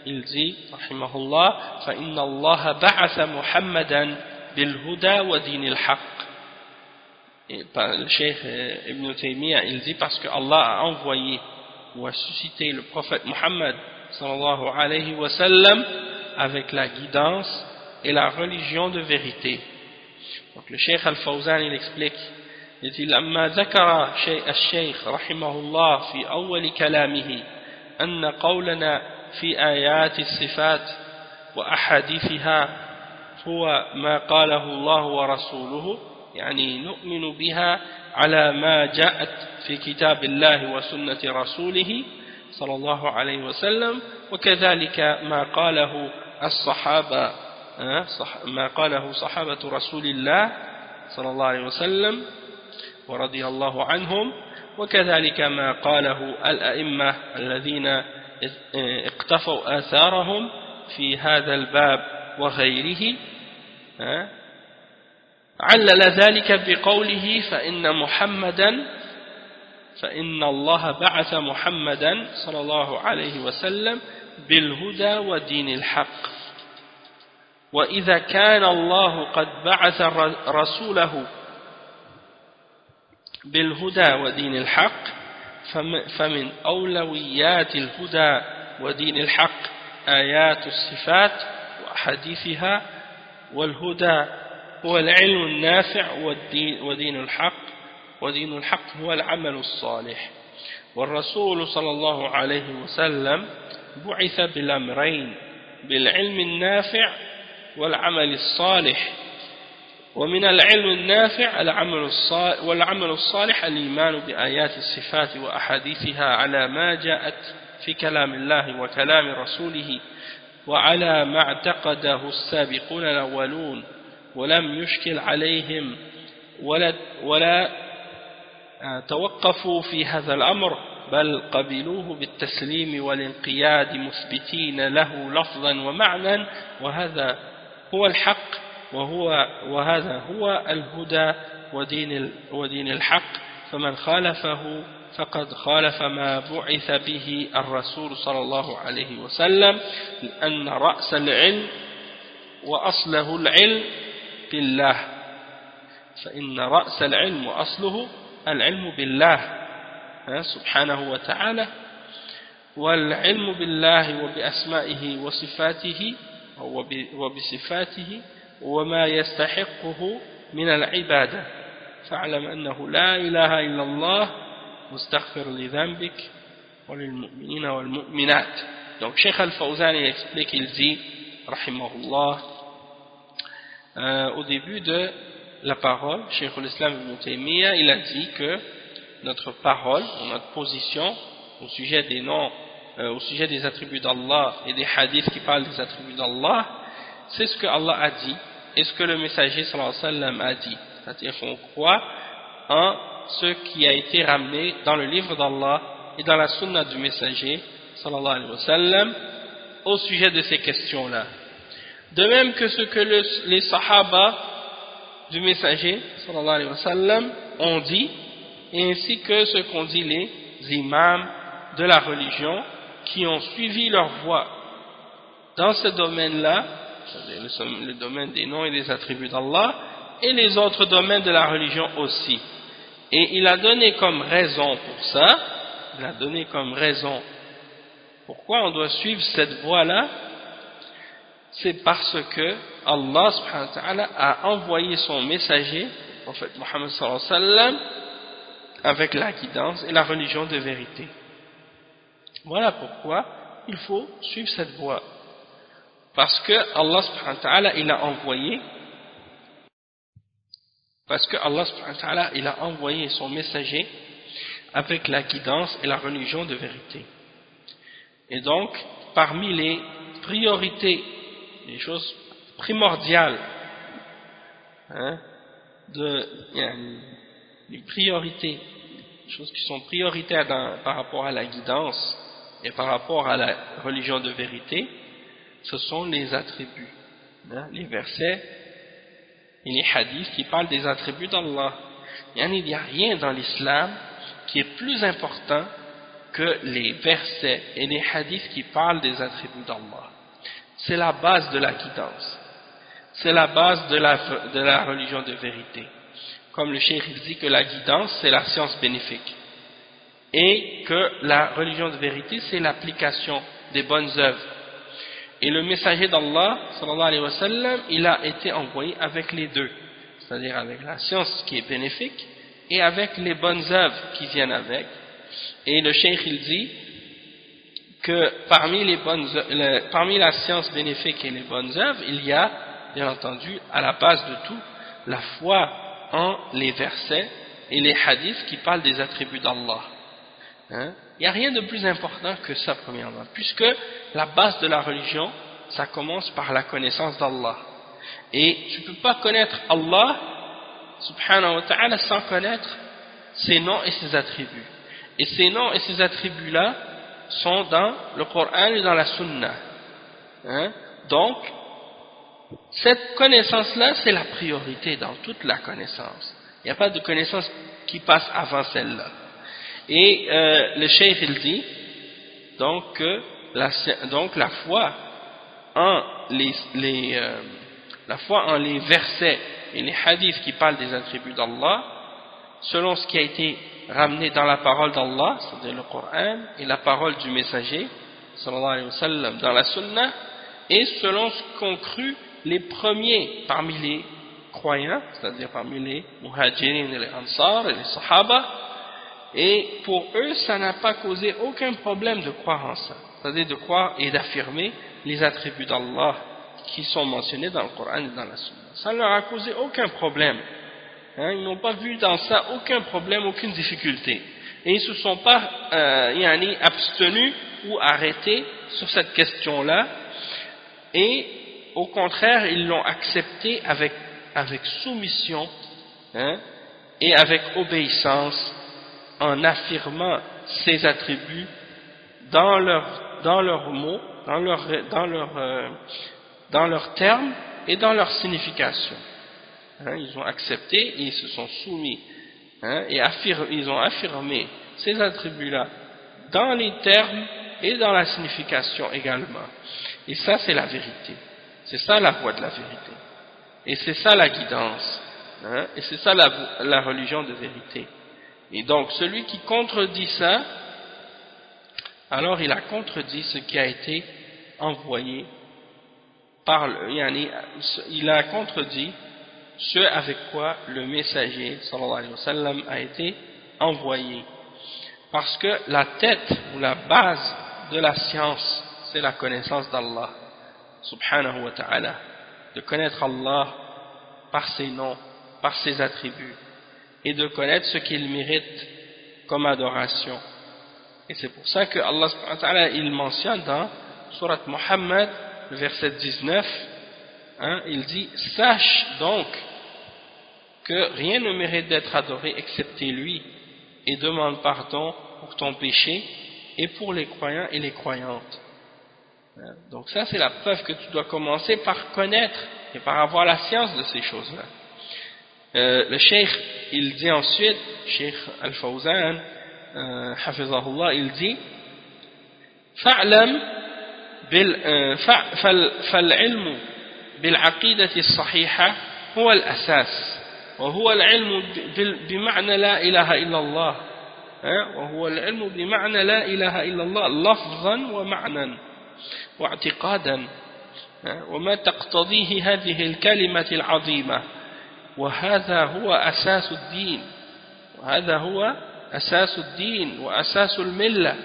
il dit, rahimahullah, فَإِنَّ اللَّهَ بَعَثَ مُحَمَّدًا بِالْهُدَى وَدِينِ الْحَقِّ. Le Cheikh Ibn Taymiyyah, il dit parce que Allah a envoyé ou a suscité le prophète Muhammad sallallahu alayhi wa sallam avec la guidance et la religion de vérité. Donc le Cheikh Al-Fawzan il explique dit لما ذكر شيء الشيخ رحمه الله في أول كلامه أن قولنا في آيات الصفات وأحاديثها هو ما قاله الله ورسوله يعني نؤمن بها على ما جاءت في كتاب الله وسنة رسوله صلى الله عليه وسلم وكذلك ما قاله الصحابة ما قاله صحابة رسول الله صلى الله عليه وسلم ورضي الله عنهم وكذلك ما قاله الأئمة الذين اقتفوا آثارهم في هذا الباب وغيره علل ذلك بقوله فإن الله بعث محمدا صلى الله عليه وسلم بالهدى ودين الحق وإذا كان الله قد بعث رسوله بالهدى ودين الحق فمن أولويات الهدى ودين الحق آيات الصفات وأحاديثها والهدى هو العلم النافع ودين الحق هو العمل الصالح والرسول صلى الله عليه وسلم بعث بالأمرين بالعلم النافع والعمل الصالح ومن العلم النافع والعمل الصالح الإيمان بآيات الصفات وأحاديثها على ما جاءت في كلام الله وكلام رسوله وعلى ما اعتقده السابقون الأولون ولم يشكل عليهم ولا توقفوا في هذا الأمر بل قبلوه بالتسليم والانقياد مثبتين له لفظا ومعنى وهذا هو الحق وهذا هو الهدى ودين الحق فمن خالفه فقد خالف ما بعث به الرسول صلى الله عليه وسلم لأن رأس العلم وأصله العلم بالله فإن رأس العلم وأصله العلم بالله سبحانه وتعالى والعلم بالله وبأسمائه وصفاته وبصفاته وما يستحقه من العبادة فاعلم أنه لا إله إلا الله واستغفر لذنبك وللمؤمنين والمؤمنات. Donc Cheikh Al-Fawzan il explique, il dit rahimahullah au début de la parole, Cheikh al-Islam Ibn Taymiyyah il a dit que notre parole, notre position au sujet des noms, au sujet des attributs d'Allah et des hadiths qui parlent des attributs d'Allah, c'est ce que Allah a dit et ce que le messager sallallahu alayhi wa sallam a dit. C'est-à-dire qu'on croit en ce qui a été ramené dans le livre d'Allah et dans la sunna du messager sallallahu alayhi wa sallam au sujet de ces questions-là. De même que ce que les sahaba du messager sallallahu alayhi wa sallam ont dit, et ainsi que ce qu'ont dit les imams de la religion qui ont suivi leur voie dans ce domaine-là, c'est-à-dire le domaine des noms et des attributs d'Allah, et les autres domaines de la religion aussi. Et il a donné comme raison pour ça, il a donné comme raison pourquoi on doit suivre cette voie-là, c'est parce que Allah subhanahu wa ta'ala a envoyé son messager, le prophète Mohammed sallallahu alayhi wa sallam, avec la guidance et la religion de vérité. Voilà pourquoi il faut suivre cette voie. Parce que Allah subhanahu wa ta'ala il a envoyé son messager avec la guidance et la religion de vérité. Et donc, parmi les priorités, les choses primordiales, les priorités, les choses qui sont prioritaires par rapport à la guidance et par rapport à la religion de vérité, ce sont les attributs, les versets et les hadiths qui parlent des attributs d'Allah. Il n'y a rien dans l'islam qui est plus important que les versets et les hadiths qui parlent des attributs d'Allah. C'est la base de la guidance, c'est la base de la religion de vérité. Comme le cheikh dit que la guidance c'est la science bénéfique et que la religion de vérité c'est l'application des bonnes œuvres. Et le messager d'Allah sallallahu alayhi wa sallam il a été envoyé avec les deux, c'est-à-dire avec la science qui est bénéfique et avec les bonnes œuvres qui viennent avec. Et le cheikh il dit que parmi la science bénéfique et les bonnes œuvres, il y a, bien entendu, à la base de tout, la foi en les versets et les hadiths qui parlent des attributs d'Allah. Il n'y a rien de plus important que ça, premièrement, puisque la base de la religion, ça commence par la connaissance d'Allah. Et tu ne peux pas connaître Allah, subhanahu wa ta'ala, sans connaître ses noms et ses attributs. Et ces noms et ces attributs-là sont dans le Coran et dans la Sunna. Donc, cette connaissance-là, c'est la priorité dans toute la connaissance. Il n'y a pas de connaissance qui passe avant celle-là. Et le cheikh il dit donc que la foi en les versets et les hadiths qui parlent des attributs d'Allah, selon ce qui a été ramené dans la parole d'Allah, c'est-à-dire le Coran, et la parole du messager, sallallahu alayhi wa sallam, dans la Sunna, et selon ce qu'ont cru les premiers parmi les croyants, c'est-à-dire parmi les muhajirin et les ansar et les sahaba, et pour eux, ça n'a pas causé aucun problème de croire en ça, c'est-à-dire de croire et d'affirmer les attributs d'Allah qui sont mentionnés dans le Coran et dans la Sunna. Ça ne leur a causé aucun problème. Ils n'ont pas vu dans ça aucun problème, aucune difficulté. Et ils ne se sont pas abstenus ou arrêtés sur cette question-là. Et au contraire, ils l'ont accepté avec soumission et avec obéissance, en affirmant ces attributs dans leurs mots, dans leurs termes et dans leur signification. Ils ont accepté et ils se sont soumis et ils ont affirmé ces attributs-là dans les termes et dans la signification également. Et ça, c'est la vérité. C'est ça la voie de la vérité. Et c'est ça la guidance. Et c'est ça la religion de vérité. Et donc, celui qui contredit ça, alors il a contredit ce qui a été envoyé il a contredit ce avec quoi le messager sallallahu alayhi wa sallam a été envoyé. Parce que la tête ou la base de la science, c'est la connaissance d'Allah subhanahu wa ta'ala, de connaître Allah par ses noms, par ses attributs, et de connaître ce qu'il mérite comme adoration. Et c'est pour ça que Allah subhanahu wa ta'ala, il mentionne dans Surat Muhammad, le verset 19, il dit « Sache donc que rien ne mérite d'être adoré excepté lui, et demande pardon pour ton péché et pour les croyants et les croyantes. » Donc ça, c'est la preuve que tu dois commencer par connaître et par avoir la science de ces choses-là. Le cheikh, il dit ensuite, cheikh Al-Fawzan, hafizahullah, il dit فَاعْلَمْ فالعلم بالعقيدة الصحيحة هو الأساس وهو العلم بمعنى لا إله إلا الله وهو العلم بمعنى لا إله إلا الله لفظا ومعنى واعتقادا وما تقتضيه هذه الكلمة العظيمة وهذا هو أساس الدين وأساس الملة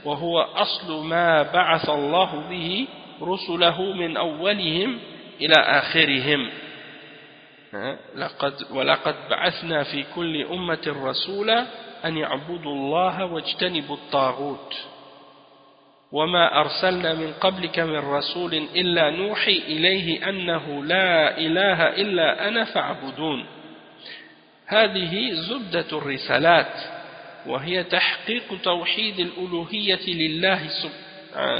وهو أصل ما بعث الله به رسله من أولهم إلى آخرهم ولقد بعثنا في كل أمة رسولا أن يعبدوا الله واجتنبوا الطاغوت وما أرسلنا من قبلك من رسول إلا نوحي إليه أنه لا إله إلا أنا فاعبدون. هذه زبدة الرسالات وهي تحقيق توحيد الألوهية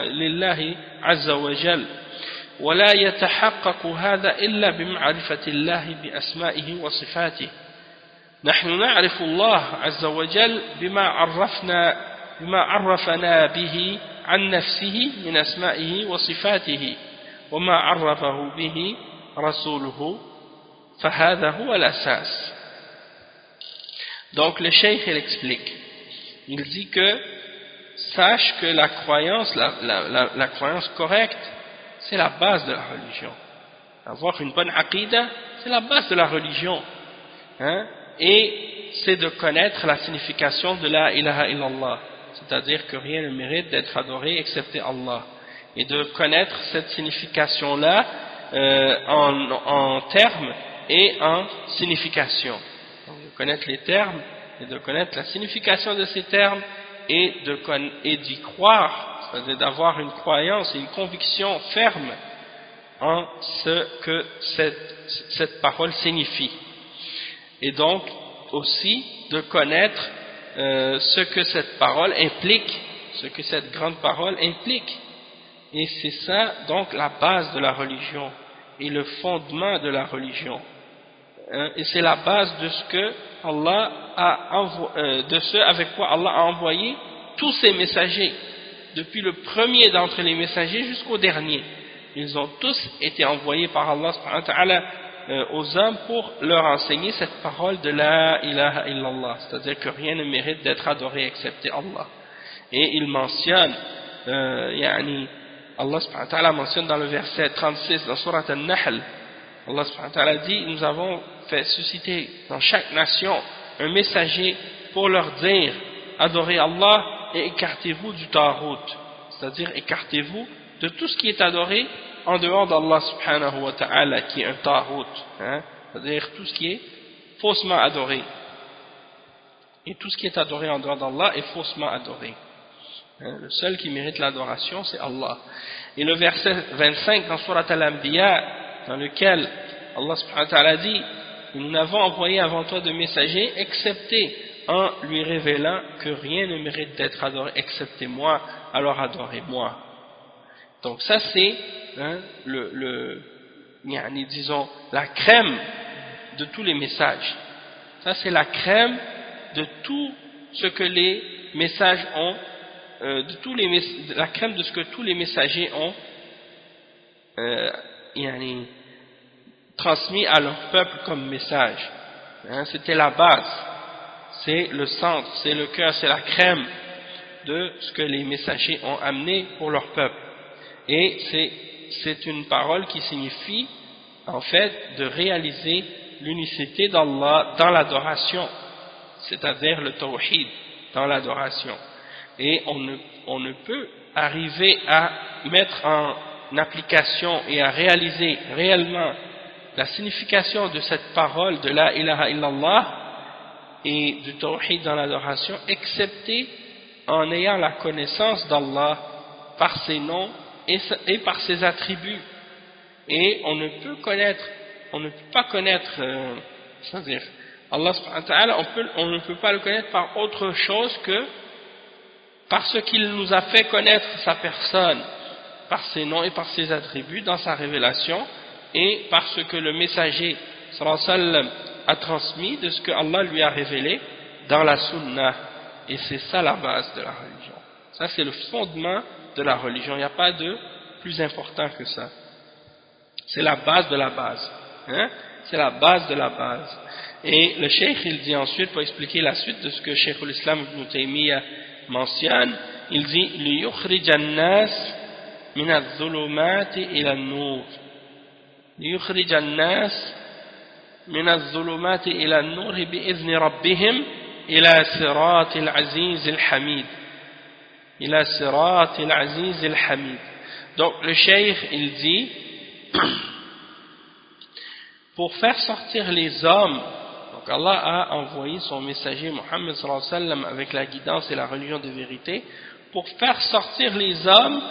لله عز وجل، ولا يتحقق هذا إلا بمعرفة الله بأسمائه وصفاته. نحن نعرف الله عز وجل بما عرفنا به عن نفسه من أسمائه وصفاته وما عرفه به رسوله فهذا هو الأساس. Donc le cheikh il explique, il dit que sache que la croyance, la croyance correcte, c'est la base de la religion. Avoir une bonne aqidah, c'est la base de la religion. Et c'est de connaître la signification de la ilaha illallah, c'est-à-dire que rien ne mérite d'être adoré excepté Allah, et de connaître cette signification-là en termes et en signification. Donc, de connaître les termes et de connaître la signification de ces termes et d'y croire, c'est-à-dire d'avoir une croyance et une conviction ferme en ce que cette parole signifie. Et donc aussi de connaître ce que cette parole implique, ce que cette grande parole implique. Et c'est ça donc la base de la religion et le fondement de la religion. Et c'est la base de ce que Allah de ce avec quoi Allah a envoyé tous ses messagers, depuis le premier d'entre les messagers jusqu'au dernier. Ils ont tous été envoyés par Allah subhanahu wa ta'ala aux hommes pour leur enseigner cette parole de la ilaha illallah, c'est-à-dire que rien ne mérite d'être adoré excepté Allah. Et il mentionne, Allah subhanahu wa ta'ala mentionne dans le verset 36 dans Surat An-Nahl, Allah subhanahu wa ta'ala dit: nous avons fait susciter dans chaque nation un messager pour leur dire adorez Allah et écartez-vous du Taghut, c'est-à-dire écartez-vous de tout ce qui est adoré en dehors d'Allah subhanahu wa ta'ala, qui est un Taghut, c'est-à-dire tout ce qui est faussement adoré. Et tout ce qui est adoré en dehors d'Allah est faussement adoré. Le seul qui mérite l'adoration, c'est Allah. Et le verset 25 dans Surat Al-Anbiya, dans lequel Allah subhanahu wa ta'ala dit: nous n'avons envoyé avant toi de messagers excepté en lui révélant que rien ne mérite d'être adoré excepté moi, alors adorez-moi. Donc ça c'est disons la crème de tous les messages. Ça c'est la crème de tout ce que les messages ont, la crème de ce que tous les messagers ont transmis à leur peuple comme message. C'était la base, c'est le centre, c'est le cœur, c'est la crème de ce que les messagers ont amené pour leur peuple. Et c'est une parole qui signifie en fait de réaliser l'unicité d'Allah dans l'adoration, c'est-à-dire le tawhid dans l'adoration. Et on ne peut arriver à mettre en application et à réaliser réellement la signification de cette parole de la ilaha illallah et du tawhid dans l'adoration excepté en ayant la connaissance d'Allah par ses noms et par ses attributs. Et on ne peut pas connaître c'est-à-dire Allah subhanahu wa ta'ala, on ne peut pas le connaître par autre chose que par ce qu'il nous a fait connaître sa personne, par ses noms et par ses attributs dans sa révélation, et par ce que le messager sallallahu alayhi wa sallam a transmis de ce que Allah lui a révélé dans la sunna. Et c'est ça la base de la religion. Ça c'est le fondement de la religion. Il n'y a pas de plus important que ça. C'est la base de la base. C'est la base de la base. Et le cheikh il dit ensuite, pour expliquer la suite de ce que Cheikh l'Islam Ibn Taymiyyah mentionne, il dit لِيُخْرِجَ النَّاسِ مِنَ الظُّلُمَاتِ إِلَى النُّورِ لِيُخْرِجَ النَّاسِ مِنَ الظُّلُمَاتِ إِلَى النُّورِ بِإِذْنِ رَبِّهِمْ إِلَى صِرَاطِ الْعَزِيزِ الْحَمِيدِ إِلَى صِرَاطِ الْعَزِيزِ الْحَمِيدِ. Donc le cheikh il dit pour faire sortir les hommes, donc Allah a envoyé son messager Muhammad sallallahu alayhi wa sallam avec la guidance et la religion de vérité pour faire sortir les hommes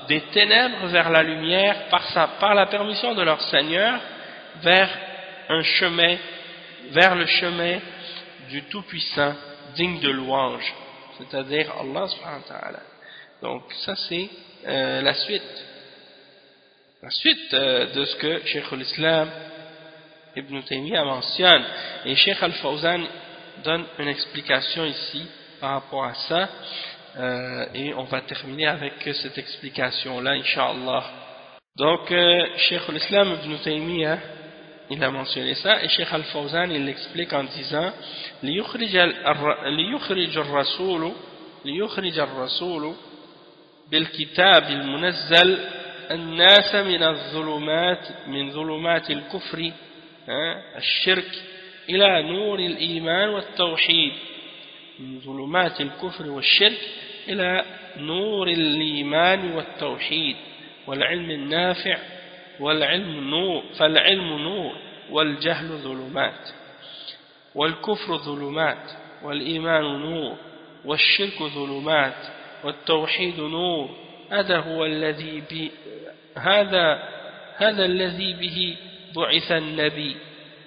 des ténèbres vers la lumière par la permission de leur Seigneur vers le chemin du Tout-Puissant digne de louange, c'est-à-dire Allah subhanahu wa ta'ala. Donc ça c'est la suite de ce que Cheikh l'Islam Ibn Taymiyyah mentionne, et Cheikh Al-Fawzan donne une explication ici par rapport à ça, et on va terminer avec cette explication là Inch'Allah. Donc Cheikh l'Islam Ibn Taymiyyah il a mentionné ça, et Cheikh Al-Fawzan il l'explique en disant ليخرج الرسول بالكتاب المنزل الناس من ظلمات الكفر الشرك إلى نور الإيمان والتوحيد من ظلمات الكفر والشرك إلى نور الإيمان والتوحيد والعلم النافع والعلم نور فالعلم نور والجهل ظلمات والكفر ظلمات والإيمان نور والشرك ظلمات والتوحيد نور هذا الذي به بعث النبي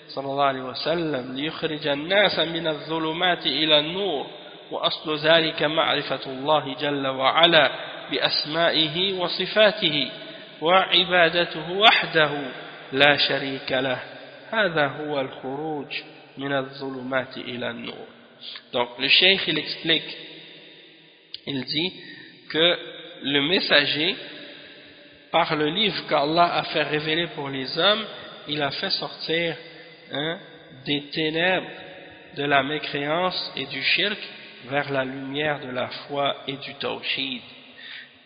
صلى الله عليه وسلم ليخرج الناس من الظلمات إلى النور وأصل ذلك معرفة الله جل وعلا بأسمائه وصفاته وعبادته وحده لا شريك له هذا هو الخروج من الظلمات إلى النور. Donc le cheikh il explique, il dit que le messager, par le livre qu'Allah a fait révéler pour les hommes, il a fait sortir des ténèbres de la mécréance et du shirk vers la lumière de la foi et du tawhid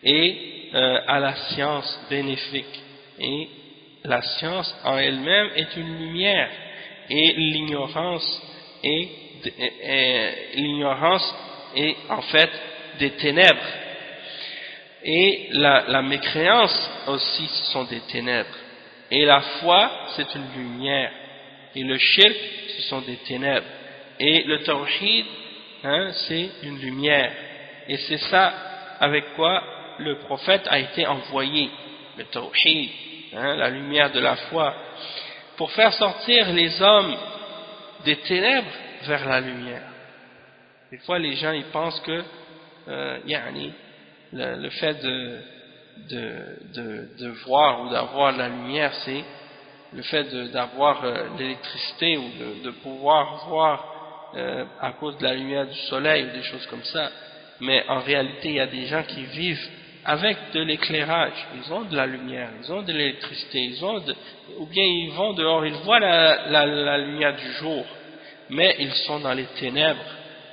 et à la science bénéfique. Et la science en elle-même est une lumière et l'ignorance est en fait des ténèbres. Et la mécréance aussi sont des ténèbres. Et la foi c'est une lumière. Et le shirk ce sont des ténèbres. Et le tawhid c'est une lumière. Et c'est ça avec quoi le prophète a été envoyé. Le tawhid, la lumière de la foi. Pour faire sortir les hommes des ténèbres vers la lumière. Des fois les gens ils pensent que le fait de voir ou d'avoir la lumière, c'est le fait d'avoir l'électricité ou de pouvoir voir à cause de la lumière du soleil ou des choses comme ça. Mais en réalité il y a des gens qui vivent avec de l'éclairage, ils ont de la lumière, ils ont de l'électricité, ou bien ils vont dehors, ils voient la lumière du jour, mais ils sont dans les ténèbres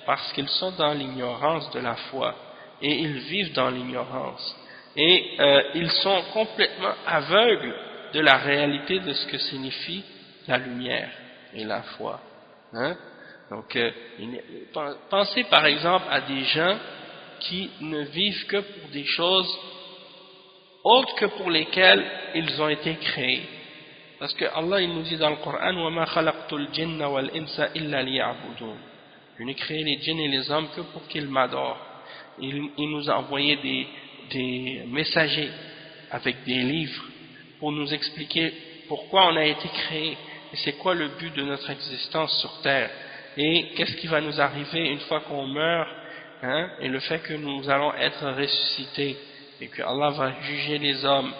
parce qu'ils sont dans l'ignorance de la foi et ils vivent dans l'ignorance et ils sont complètement aveugles de la réalité de ce que signifie la lumière et la foi. Donc pensez par exemple à des gens qui ne vivent que pour des choses autres que pour lesquelles ils ont été créés. Parce que Allah il nous dit dans le Coran وَمَا خَلَقْتُ الْجِنَّ وَالْإِنسَ إِلَّا لِيَعْبُدُونَ. Je n'ai créé les djinns et les hommes que pour qu'ils m'adorent. Il nous a envoyé des messagers avec des livres pour nous expliquer pourquoi on a été créé et c'est quoi le but de notre existence sur terre et qu'est-ce qui va nous arriver une fois qu'on meurt, et le fait que nous allons être ressuscités et que Allah va juger les hommes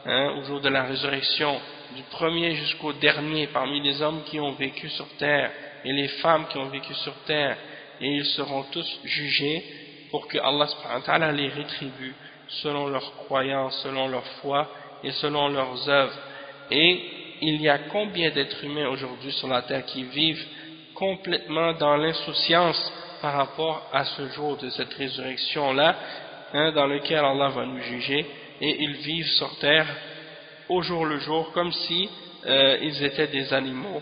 au jour de la résurrection, du premier jusqu'au dernier parmi les hommes qui ont vécu sur terre et les femmes qui ont vécu sur terre, et ils seront tous jugés pour que Allah subhanahu wa ta'ala les rétribue selon leurs croyances, selon leur foi et selon leurs œuvres. Et il y a combien d'êtres humains aujourd'hui sur la terre qui vivent complètement dans l'insouciance par rapport à ce jour de cette résurrection-là, dans lequel Allah va nous juger, et ils vivent sur terre au jour le jour comme si ils étaient des animaux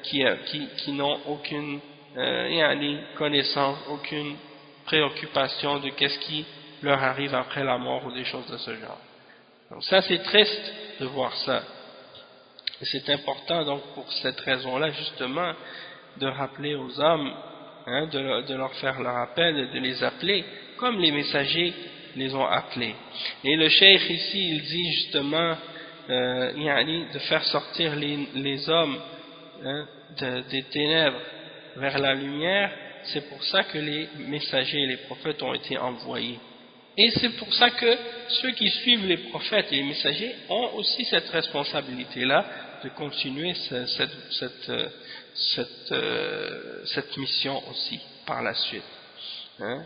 qui n'ont aucune connaissance, aucune préoccupation de qu'est-ce qui leur arrive après la mort ou des choses de ce genre. Donc ça c'est triste de voir ça. Et c'est important donc pour cette raison-là justement de rappeler aux hommes, de leur faire leur appel, de les appeler comme les messagers les ont appelés. Et le cheikh ici il dit justement de faire sortir les hommes des ténèbres vers la lumière. C'est pour ça que les messagers et les prophètes ont été envoyés. Et c'est pour ça que ceux qui suivent les prophètes et les messagers ont aussi cette responsabilité-là de continuer cette mission aussi par la suite,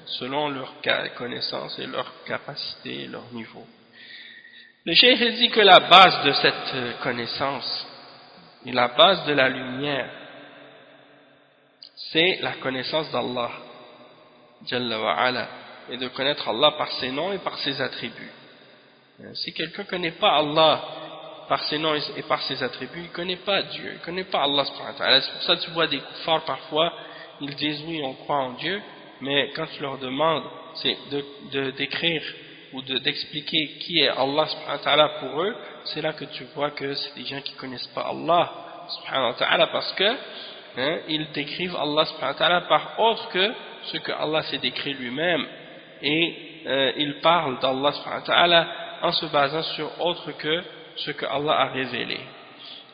selon leur connaissance et leur capacité et leur niveau. Le cheikh dit que la base de cette connaissance et la base de la lumière, c'est la connaissance d'Allah Jalla wa Ala, et de connaître Allah par ses noms et par ses attributs. Si quelqu'un ne connaît pas Allah par ses noms et par ses attributs, il ne connaît pas Dieu, il ne connaît pas Allah subhanahu wa ta'ala. C'est pour ça que tu vois des kuffars parfois, ils disent oui, on croit en Dieu, mais quand tu leur demandes de décrire ou d'expliquer qui est Allah subhanahu wa ta'ala pour eux, c'est là que tu vois que c'est des gens qui ne connaissent pas Allah subhanahu wa ta'ala, parce que ils décrivent Allah subhanahu wa ta'ala par autre que ce que Allah s'est décrit lui-même, et ils parlent d'Allah subhanahu wa ta'ala en se basant sur autre que ce que Allah a révélé.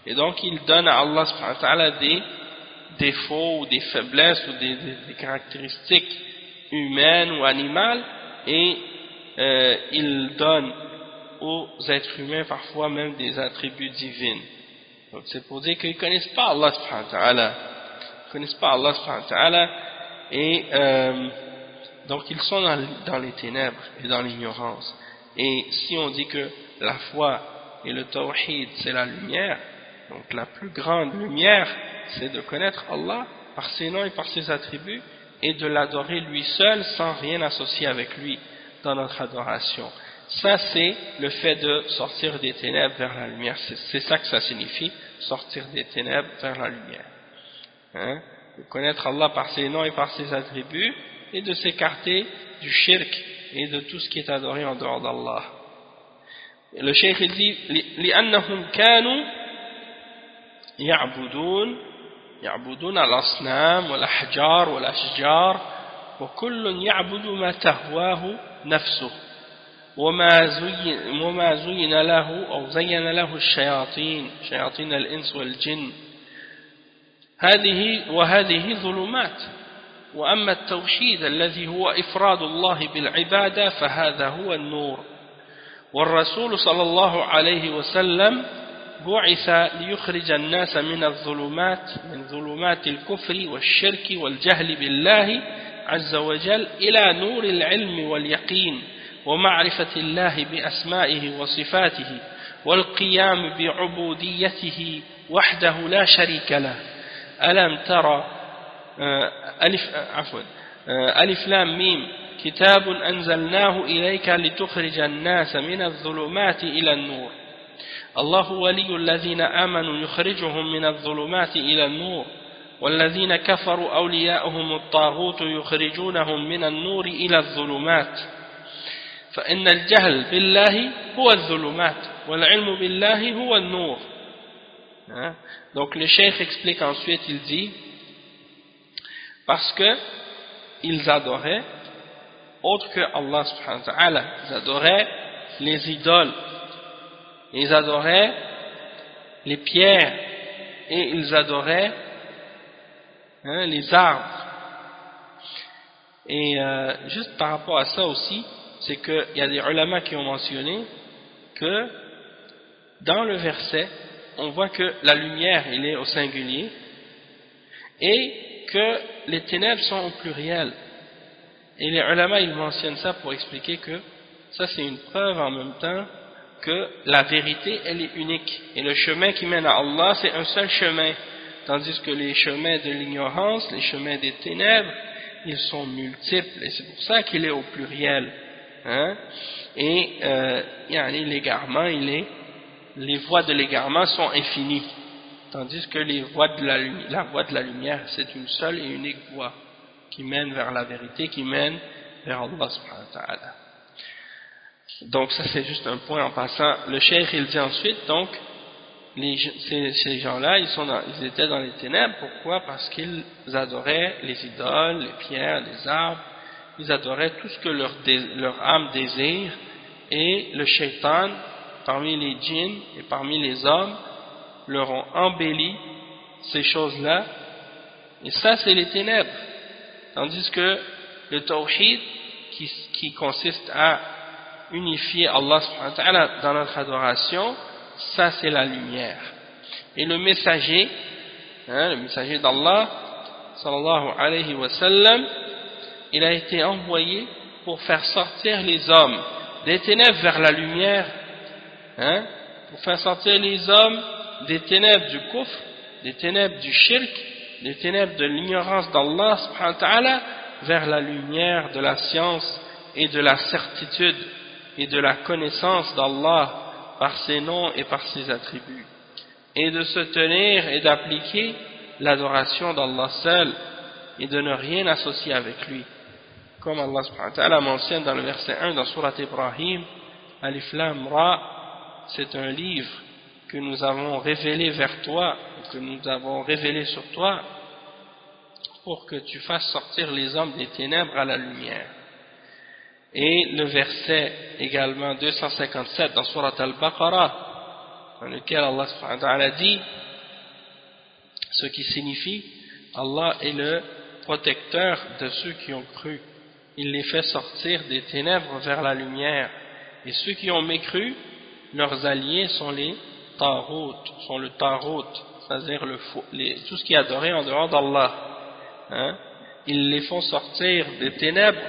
Et donc ils donnent à Allah subhanahu wa ta'ala des défauts ou des faiblesses ou des caractéristiques humaines ou animales, et ils donnent aux êtres humains parfois même des attributs divins. Donc c'est pour dire qu'ils ne connaissent pas Allah subhanahu wa ta'ala. Ils ne connaissent pas Allah subhanahu wa ta'ala, et donc ils sont dans les ténèbres et dans l'ignorance. Et si on dit que la foi et le tawhid c'est la lumière, donc la plus grande lumière c'est de connaître Allah par ses noms et par ses attributs, et de l'adorer lui seul sans rien associer avec lui dans notre adoration. Ça c'est le fait de sortir des ténèbres vers la lumière, c'est ça que ça signifie, sortir des ténèbres vers la lumière. De connaître Allah par ses noms et par ses attributs, et de s'écarter du shirk et de tout ce qui est adoré en dehors d'Allah. Le cheikh il dit لأنهم كانوا يعبدون الأصنام والأحجار والأشجار وكل يعبد ما تهواه نفسه وما زين له أو زين له شياطين الإنس والجن وهذه ظلمات. وأما التوحيد الذي هو إفراد الله بالعبادة فهذا هو النور. والرسول صلى الله عليه وسلم بعث ليخرج الناس من ظلمات الكفر والشرك والجهل بالله عز وجل إلى نور العلم واليقين ومعرفة الله بأسمائه وصفاته والقيام بعبوديته وحده لا شريك له. ألم ترى ألف لام ميم كتاب أنزلناه إليك لتخرج الناس من الظلمات إلى النور. الله ولي الذين آمنوا يخرجهم من الظلمات إلى النور والذين كفروا أولياؤهم الطاغوت يخرجونهم من النور إلى الظلمات. فإن الجهل بالله هو الظلمات والعلم بالله هو النور. Donc le cheikh explique ensuite, il dit parce que ils adoraient autre que Allah subhanahu wa ta'ala, ils adoraient les idoles, ils adoraient les pierres, et ils adoraient les arbres. Et juste par rapport à ça aussi, c'est qu'il y a des ulama qui ont mentionné que dans le verset on voit que la lumière il est au singulier et que les ténèbres sont au pluriel. Et les ulama ils mentionnent ça pour expliquer que ça c'est une preuve en même temps que la vérité elle est unique, et le chemin qui mène à Allah c'est un seul chemin, tandis que les chemins de l'ignorance, les chemins des ténèbres, ils sont multiples, et c'est pour ça qu'il est au pluriel. Et l'égarement les voies de l'égarement sont infinies, tandis que la voie de la lumière c'est une seule et unique voie qui mène vers la vérité, qui mène vers Allah subhanahu wa ta'ala. Donc ça c'est juste un point en passant. Le cheikh il dit ensuite, donc ces gens-là ils étaient dans les ténèbres. Pourquoi? Parce qu'ils adoraient les idoles, les pierres, les arbres, ils adoraient tout ce que leur âme désire, et le shaitan parmi les djinns et parmi les hommes leur ont embelli ces choses-là, et ça c'est les ténèbres. Tandis que le tawhid qui consiste à unifier Allah subhanahu wa ta'ala dans notre adoration, ça c'est la lumière. Et le messager d'Allah sallallahu alayhi wa sallam, il a été envoyé pour faire sortir les hommes des ténèbres vers la lumière, pour faire sortir les hommes des ténèbres du kufr, des ténèbres du shirk, des ténèbres de l'ignorance d'Allah subhanahu wa ta'ala vers la lumière de la science et de la certitude et de la connaissance d'Allah par ses noms et par ses attributs, et de se tenir et d'appliquer l'adoration d'Allah seul et de ne rien associer avec lui, comme Allah subhanahu wa ta'ala mentionne dans le verset 1 dans Surat Ibrahim, Alif Lam Ra, c'est un livre que nous avons révélé vers toi, que nous avons révélé sur toi, pour que tu fasses sortir les hommes des ténèbres à la lumière. Et le verset également 257 dans Surat Al-Baqarah, dans lequel Allah subhanahu wa ta'ala dit, ce qui signifie Allah est le protecteur de ceux qui ont cru, il les fait sortir des ténèbres vers la lumière, et ceux qui ont mécru, leurs alliés sont les Tarout, sont le Tarout, c'est-à-dire tout ce qui est adoré en dehors d'Allah. Hein? Ils les font sortir des ténèbres,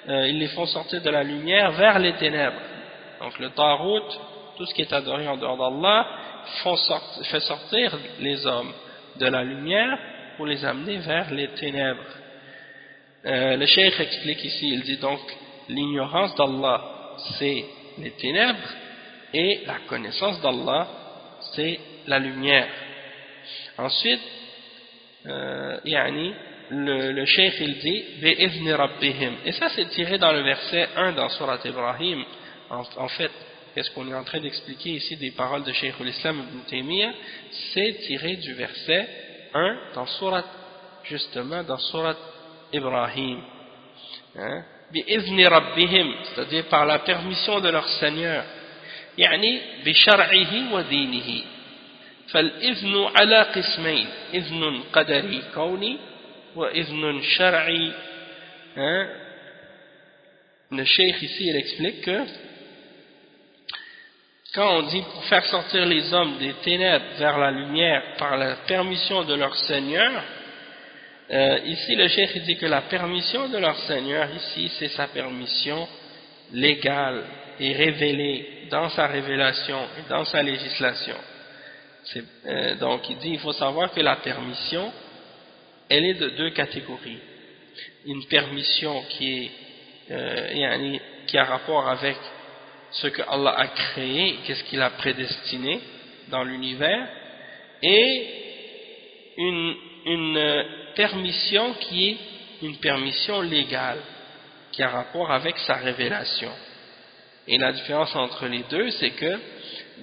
ils les font sortir de la lumière vers les ténèbres. Donc le Tarout, tout ce qui est adoré en dehors d'Allah, fait sortir les hommes de la lumière pour les amener vers les ténèbres. Le cheikh explique ici, il dit donc l'ignorance d'Allah c'est les ténèbres et la connaissance d'Allah c'est la lumière. Ensuite le cheikh il dit bi'izni rabbihim, et ça c'est tiré dans le verset 1 dans Surat Ibrahim. En fait, qu'est-ce qu'on est en train d'expliquer ici des paroles de Cheikh al-Islam ibn Taymiyyah, c'est tiré du verset 1 dans Surat Ibrahim. Hein? Bi'izni rabbihim, c'est-à-dire par la permission de leur Seigneur. يعني بشرعه ودينه. فالإذن على قسمين، إذن قدري كوني وإذن شرعي. Le cheikh ici il explique que quand on dit pour faire sortir les hommes des ténèbres vers la lumière par la permission de leur Seigneur, ici le cheikh dit que la permission de leur Seigneur ici c'est sa permission légale et révélée dans sa révélation et dans sa législation. Donc il dit il faut savoir que la permission elle est de deux catégories. Une permission qui a rapport avec ce que Allah a créé, qu'est-ce qu'il a prédestiné dans l'univers, et une permission qui est une permission légale, qui a rapport avec sa révélation. Et la différence entre les deux, c'est que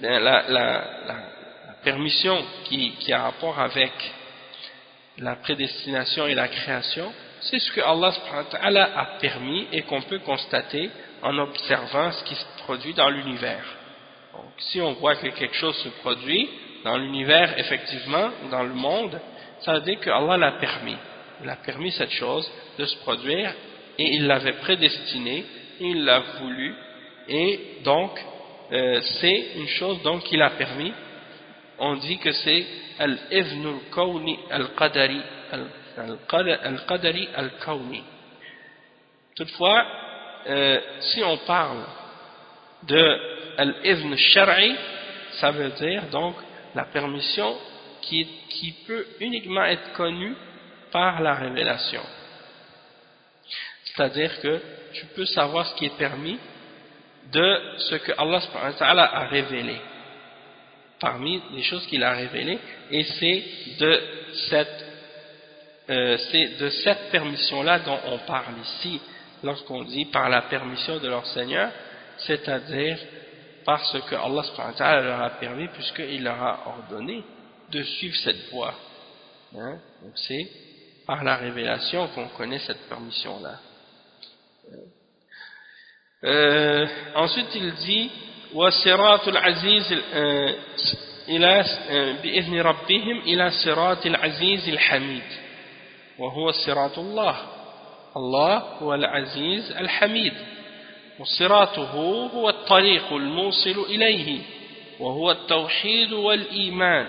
la permission qui a rapport avec la prédestination et la création, c'est ce que Allah subhanahu wa ta'ala a permis et qu'on peut constater en observant ce qui se produit dans l'univers. Donc, si on voit que quelque chose se produit dans l'univers, effectivement, dans le monde, ça veut dire que Allah l'a permis. Il a permis cette chose de se produire et il l'avait prédestiné, il l'a voulu, et donc c'est une chose donc qu'il a permis. On dit que c'est al-idhn al-kawni al-qadari al-qadari al-kawni. Toutefois, si on parle de al-idhn al-shar'i, ça veut dire donc la permission qui peut uniquement être connue par la révélation. C'est-à-dire que tu peux savoir ce qui est permis de ce que Allah subhanahu wa ta'ala a révélé, parmi les choses qu'il a révélées, et c'est de cette permission-là dont on parle ici, lorsqu'on dit par la permission de leur Seigneur, c'est-à-dire parce que Allah subhanahu wa ta'ala leur a permis, puisqu'il leur a ordonné de suivre cette voie. Hein? Donc c'est par la révélation qu'on connaît cette permission-là. Ensuite il dit وَصِرَاطُ الْعَزِيزِ بِإِذْنِ رَبِّهِمْ إِلَى صِرَاطِ الْعَزِيزِ الْحَمِيدِ وهو صراط الله. الله هو العزيز الحميد، وصراطه هو الطريق الموصل إليه، وهو التوحيد والإيمان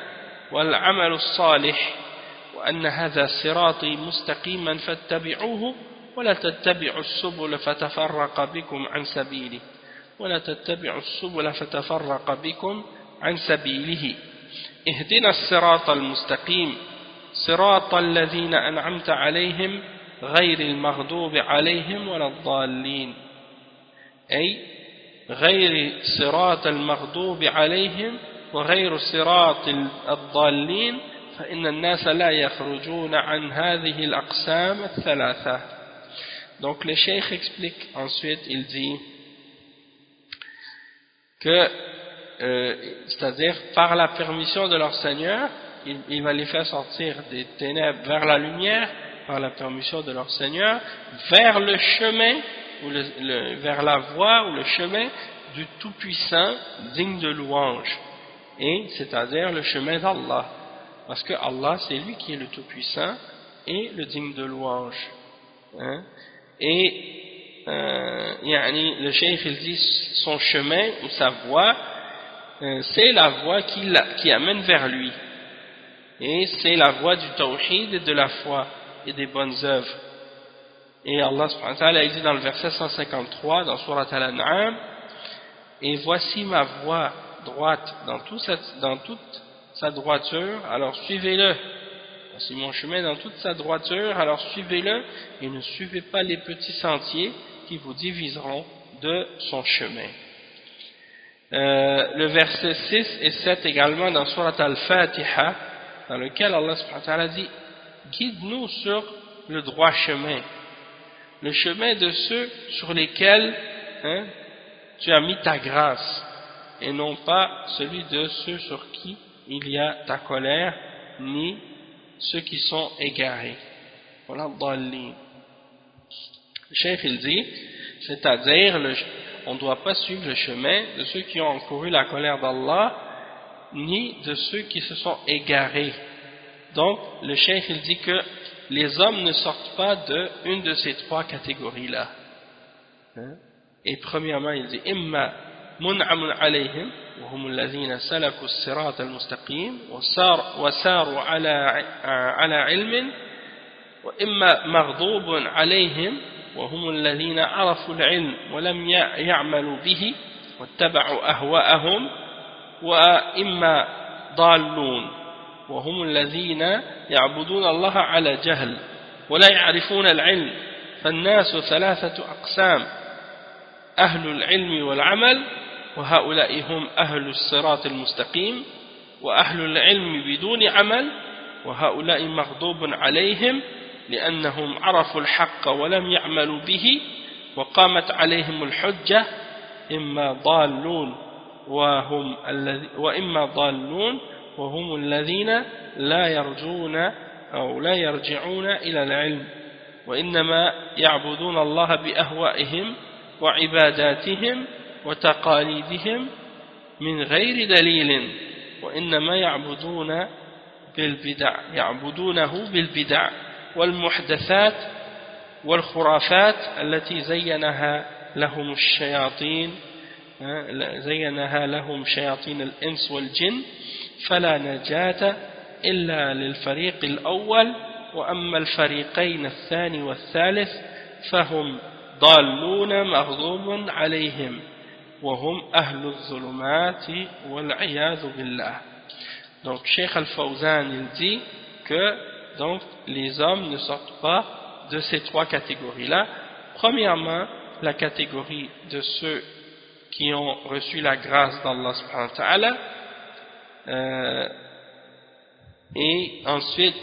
والعمل الصالح، وأن هذا صراطي مستقيما فاتبعوه ولا تتبعوا السبل فتفرق بكم عن سبيله ولا تتبعوا السبل فتفرق بكم عن سبيله اهدنا الصراط المستقيم صراط الذين أنعمت عليهم غير المغضوب عليهم ولا الضالين. أي غير صراط المغضوب عليهم وغير صراط الضالين فإن الناس لا يخرجون عن هذه الأقسام الثلاثة. Donc le cheikh explique ensuite, il dit que c'est-à-dire par la permission de leur Seigneur, il va les faire sortir des ténèbres vers la lumière, par la permission de leur Seigneur, vers le chemin, ou vers la voie ou le chemin du Tout-Puissant digne de louange, et c'est-à-dire le chemin d'Allah, parce que Allah c'est lui qui est le Tout-Puissant et le digne de louange, hein? Et le cheikh il dit son chemin ou sa voie, c'est la voie qui amène vers lui, et c'est la voie du tawhid et de la foi et des bonnes œuvres. Et Allah subhanahu wa ta'ala dit dans le verset 153 dans Surat Al-An'am, et voici ma voie droite dans toute sa droiture, alors suivez-le. Voici mon chemin dans toute sa droiture, alors suivez-le, et ne suivez pas les petits sentiers qui vous diviseront de son chemin. Le verset 6 et 7 également dans Surat Al-Fatiha, dans lequel Allah subhanahu wa ta'ala dit guide-nous sur le droit chemin, le chemin de ceux sur lesquels tu as mis ta grâce, et non pas celui de ceux sur qui il y a ta colère, ni ceux qui sont égarés. Voilà, le cheikh il dit, c'est-à-dire on ne doit pas suivre le chemin de ceux qui ont encouru la colère d'Allah, ni de ceux qui se sont égarés. Donc le cheikh il dit que les hommes ne sortent pas d'une de ces trois catégories-là. Et premièrement, il dit imma mun'amun alayhim wa hum alladhina salaku as-sirat al-mustaqim wa saru ala ilmin, wa imma maghdubun alayhim wa hum alladhina arafu al-ilm wa lam ya'malu bihi wattaba'u ahwa'ahum, wa imma dallun وهم الذين يعبدون الله على جهل ولا يعرفون العلم فالناس ثلاثة أقسام أهل العلم والعمل وهؤلاء هم أهل الصراط المستقيم وأهل العلم بدون عمل وهؤلاء مغضوب عليهم لأنهم عرفوا الحق ولم يعملوا به وقامت عليهم الحجة إما ضالون وإما ضالون وهم الذين لا يرجون أو لا يرجعون إلى العلم وإنما يعبدون الله بأهوائهم وعباداتهم وتقاليدهم من غير دليل وإنما يعبدونه بالبدع والمحدثات والخرافات التي زينها لهم شياطين الإنس والجن فلا نجاة إلا للفريق الأول وأما الفريقين الثاني والثالث فهم ضالون مغضوب عليهم وهم أهل الظلمات والعياذ بالله. Donc Cheikh Al-Fawzan il dit que donc les hommes ne sortent pas de ces trois catégories-là. Premièrement, la catégorie de ceux qui ont reçu la grâce d'Allah subhanahu wa ta'ala, et ensuite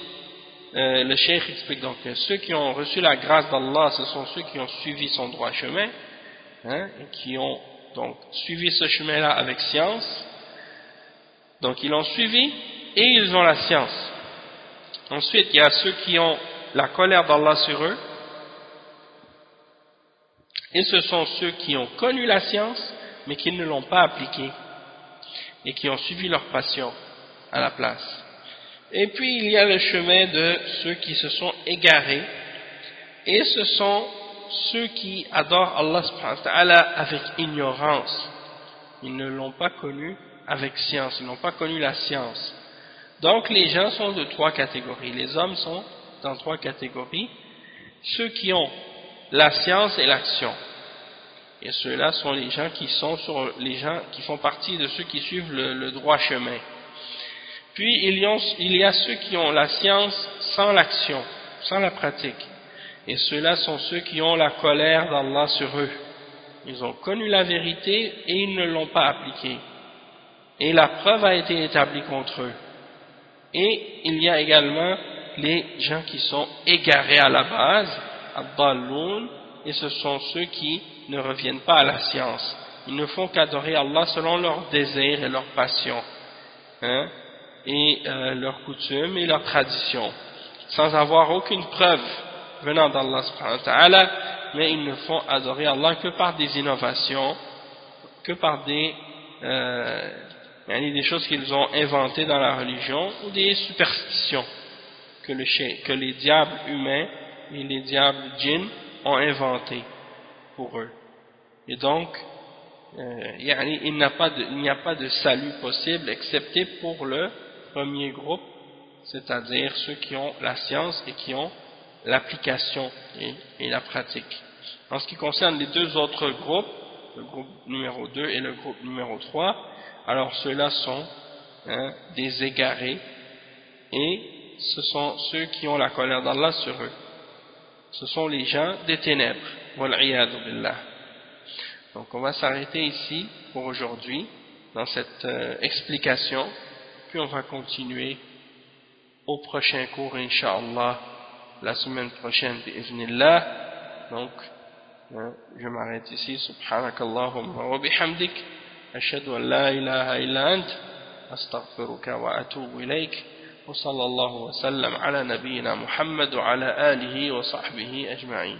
le cheikh explique donc que ceux qui ont reçu la grâce d'Allah, ce sont ceux qui ont suivi son droit chemin, et qui ont donc suivi ce chemin-là avec science. Donc ils l'ont suivi et ils ont la science. Ensuite il y a ceux qui ont la colère d'Allah sur eux, et ce sont ceux qui ont connu la science mais qui ne l'ont pas appliquée et qui ont suivi leur passion à la place. Et puis il y a le chemin de ceux qui se sont égarés, et ce sont ceux qui adorent Allah subhanahu wa ta'ala avec ignorance. Ils ne l'ont pas connu avec science, ils n'ont pas connu la science. Donc les gens sont de trois catégories, les hommes sont dans trois catégories: ceux qui ont la science et l'action, et ceux-là sont les gens qui font partie de ceux qui suivent le droit chemin. Puis il y a ceux qui ont la science sans l'action, sans la pratique, et ceux-là sont ceux qui ont la colère d'Allah sur eux. Ils ont connu la vérité et ils ne l'ont pas appliquée. Et la preuve a été établie contre eux. Et il y a également les gens qui sont égarés à la base, ad-dallun, et ce sont ceux qui ne reviennent pas à la science. Ils ne font qu'adorer Allah selon leurs désirs et leurs passions, hein, et leurs coutumes et leurs traditions, sans avoir aucune preuve venant d'Allah subhanahu wa ta'ala, mais ils ne font adorer Allah que par des innovations, que par des choses qu'ils ont inventées dans la religion, ou des superstitions que les diables humains et les diables djinns ont inventées pour eux. Et donc, il n'y a pas de salut possible excepté pour le premier groupe, c'est-à-dire ceux qui ont la science et qui ont l'application et la pratique. En ce qui concerne les deux autres groupes, le groupe numéro 2 et le groupe numéro 3, alors ceux-là sont des égarés, et ce sont ceux qui ont la colère d'Allah sur eux. Ce sont les gens des ténèbres. Wal'iyadu billah. Donc on va s'arrêter ici pour aujourd'hui, dans cette explication, puis on va continuer au prochain cours, Inch'Allah, la semaine prochaine, bi'idhnillah. Donc, je m'arrête ici. Subhanakallahumma wa bihamdik, ashhadu an la ilaha illa ant, astaghfiruka wa atubu ilayk, wa sallallahu wa sallam ala nabiyyina Muhammad wa ala alihi wa sahbihi ajma'in.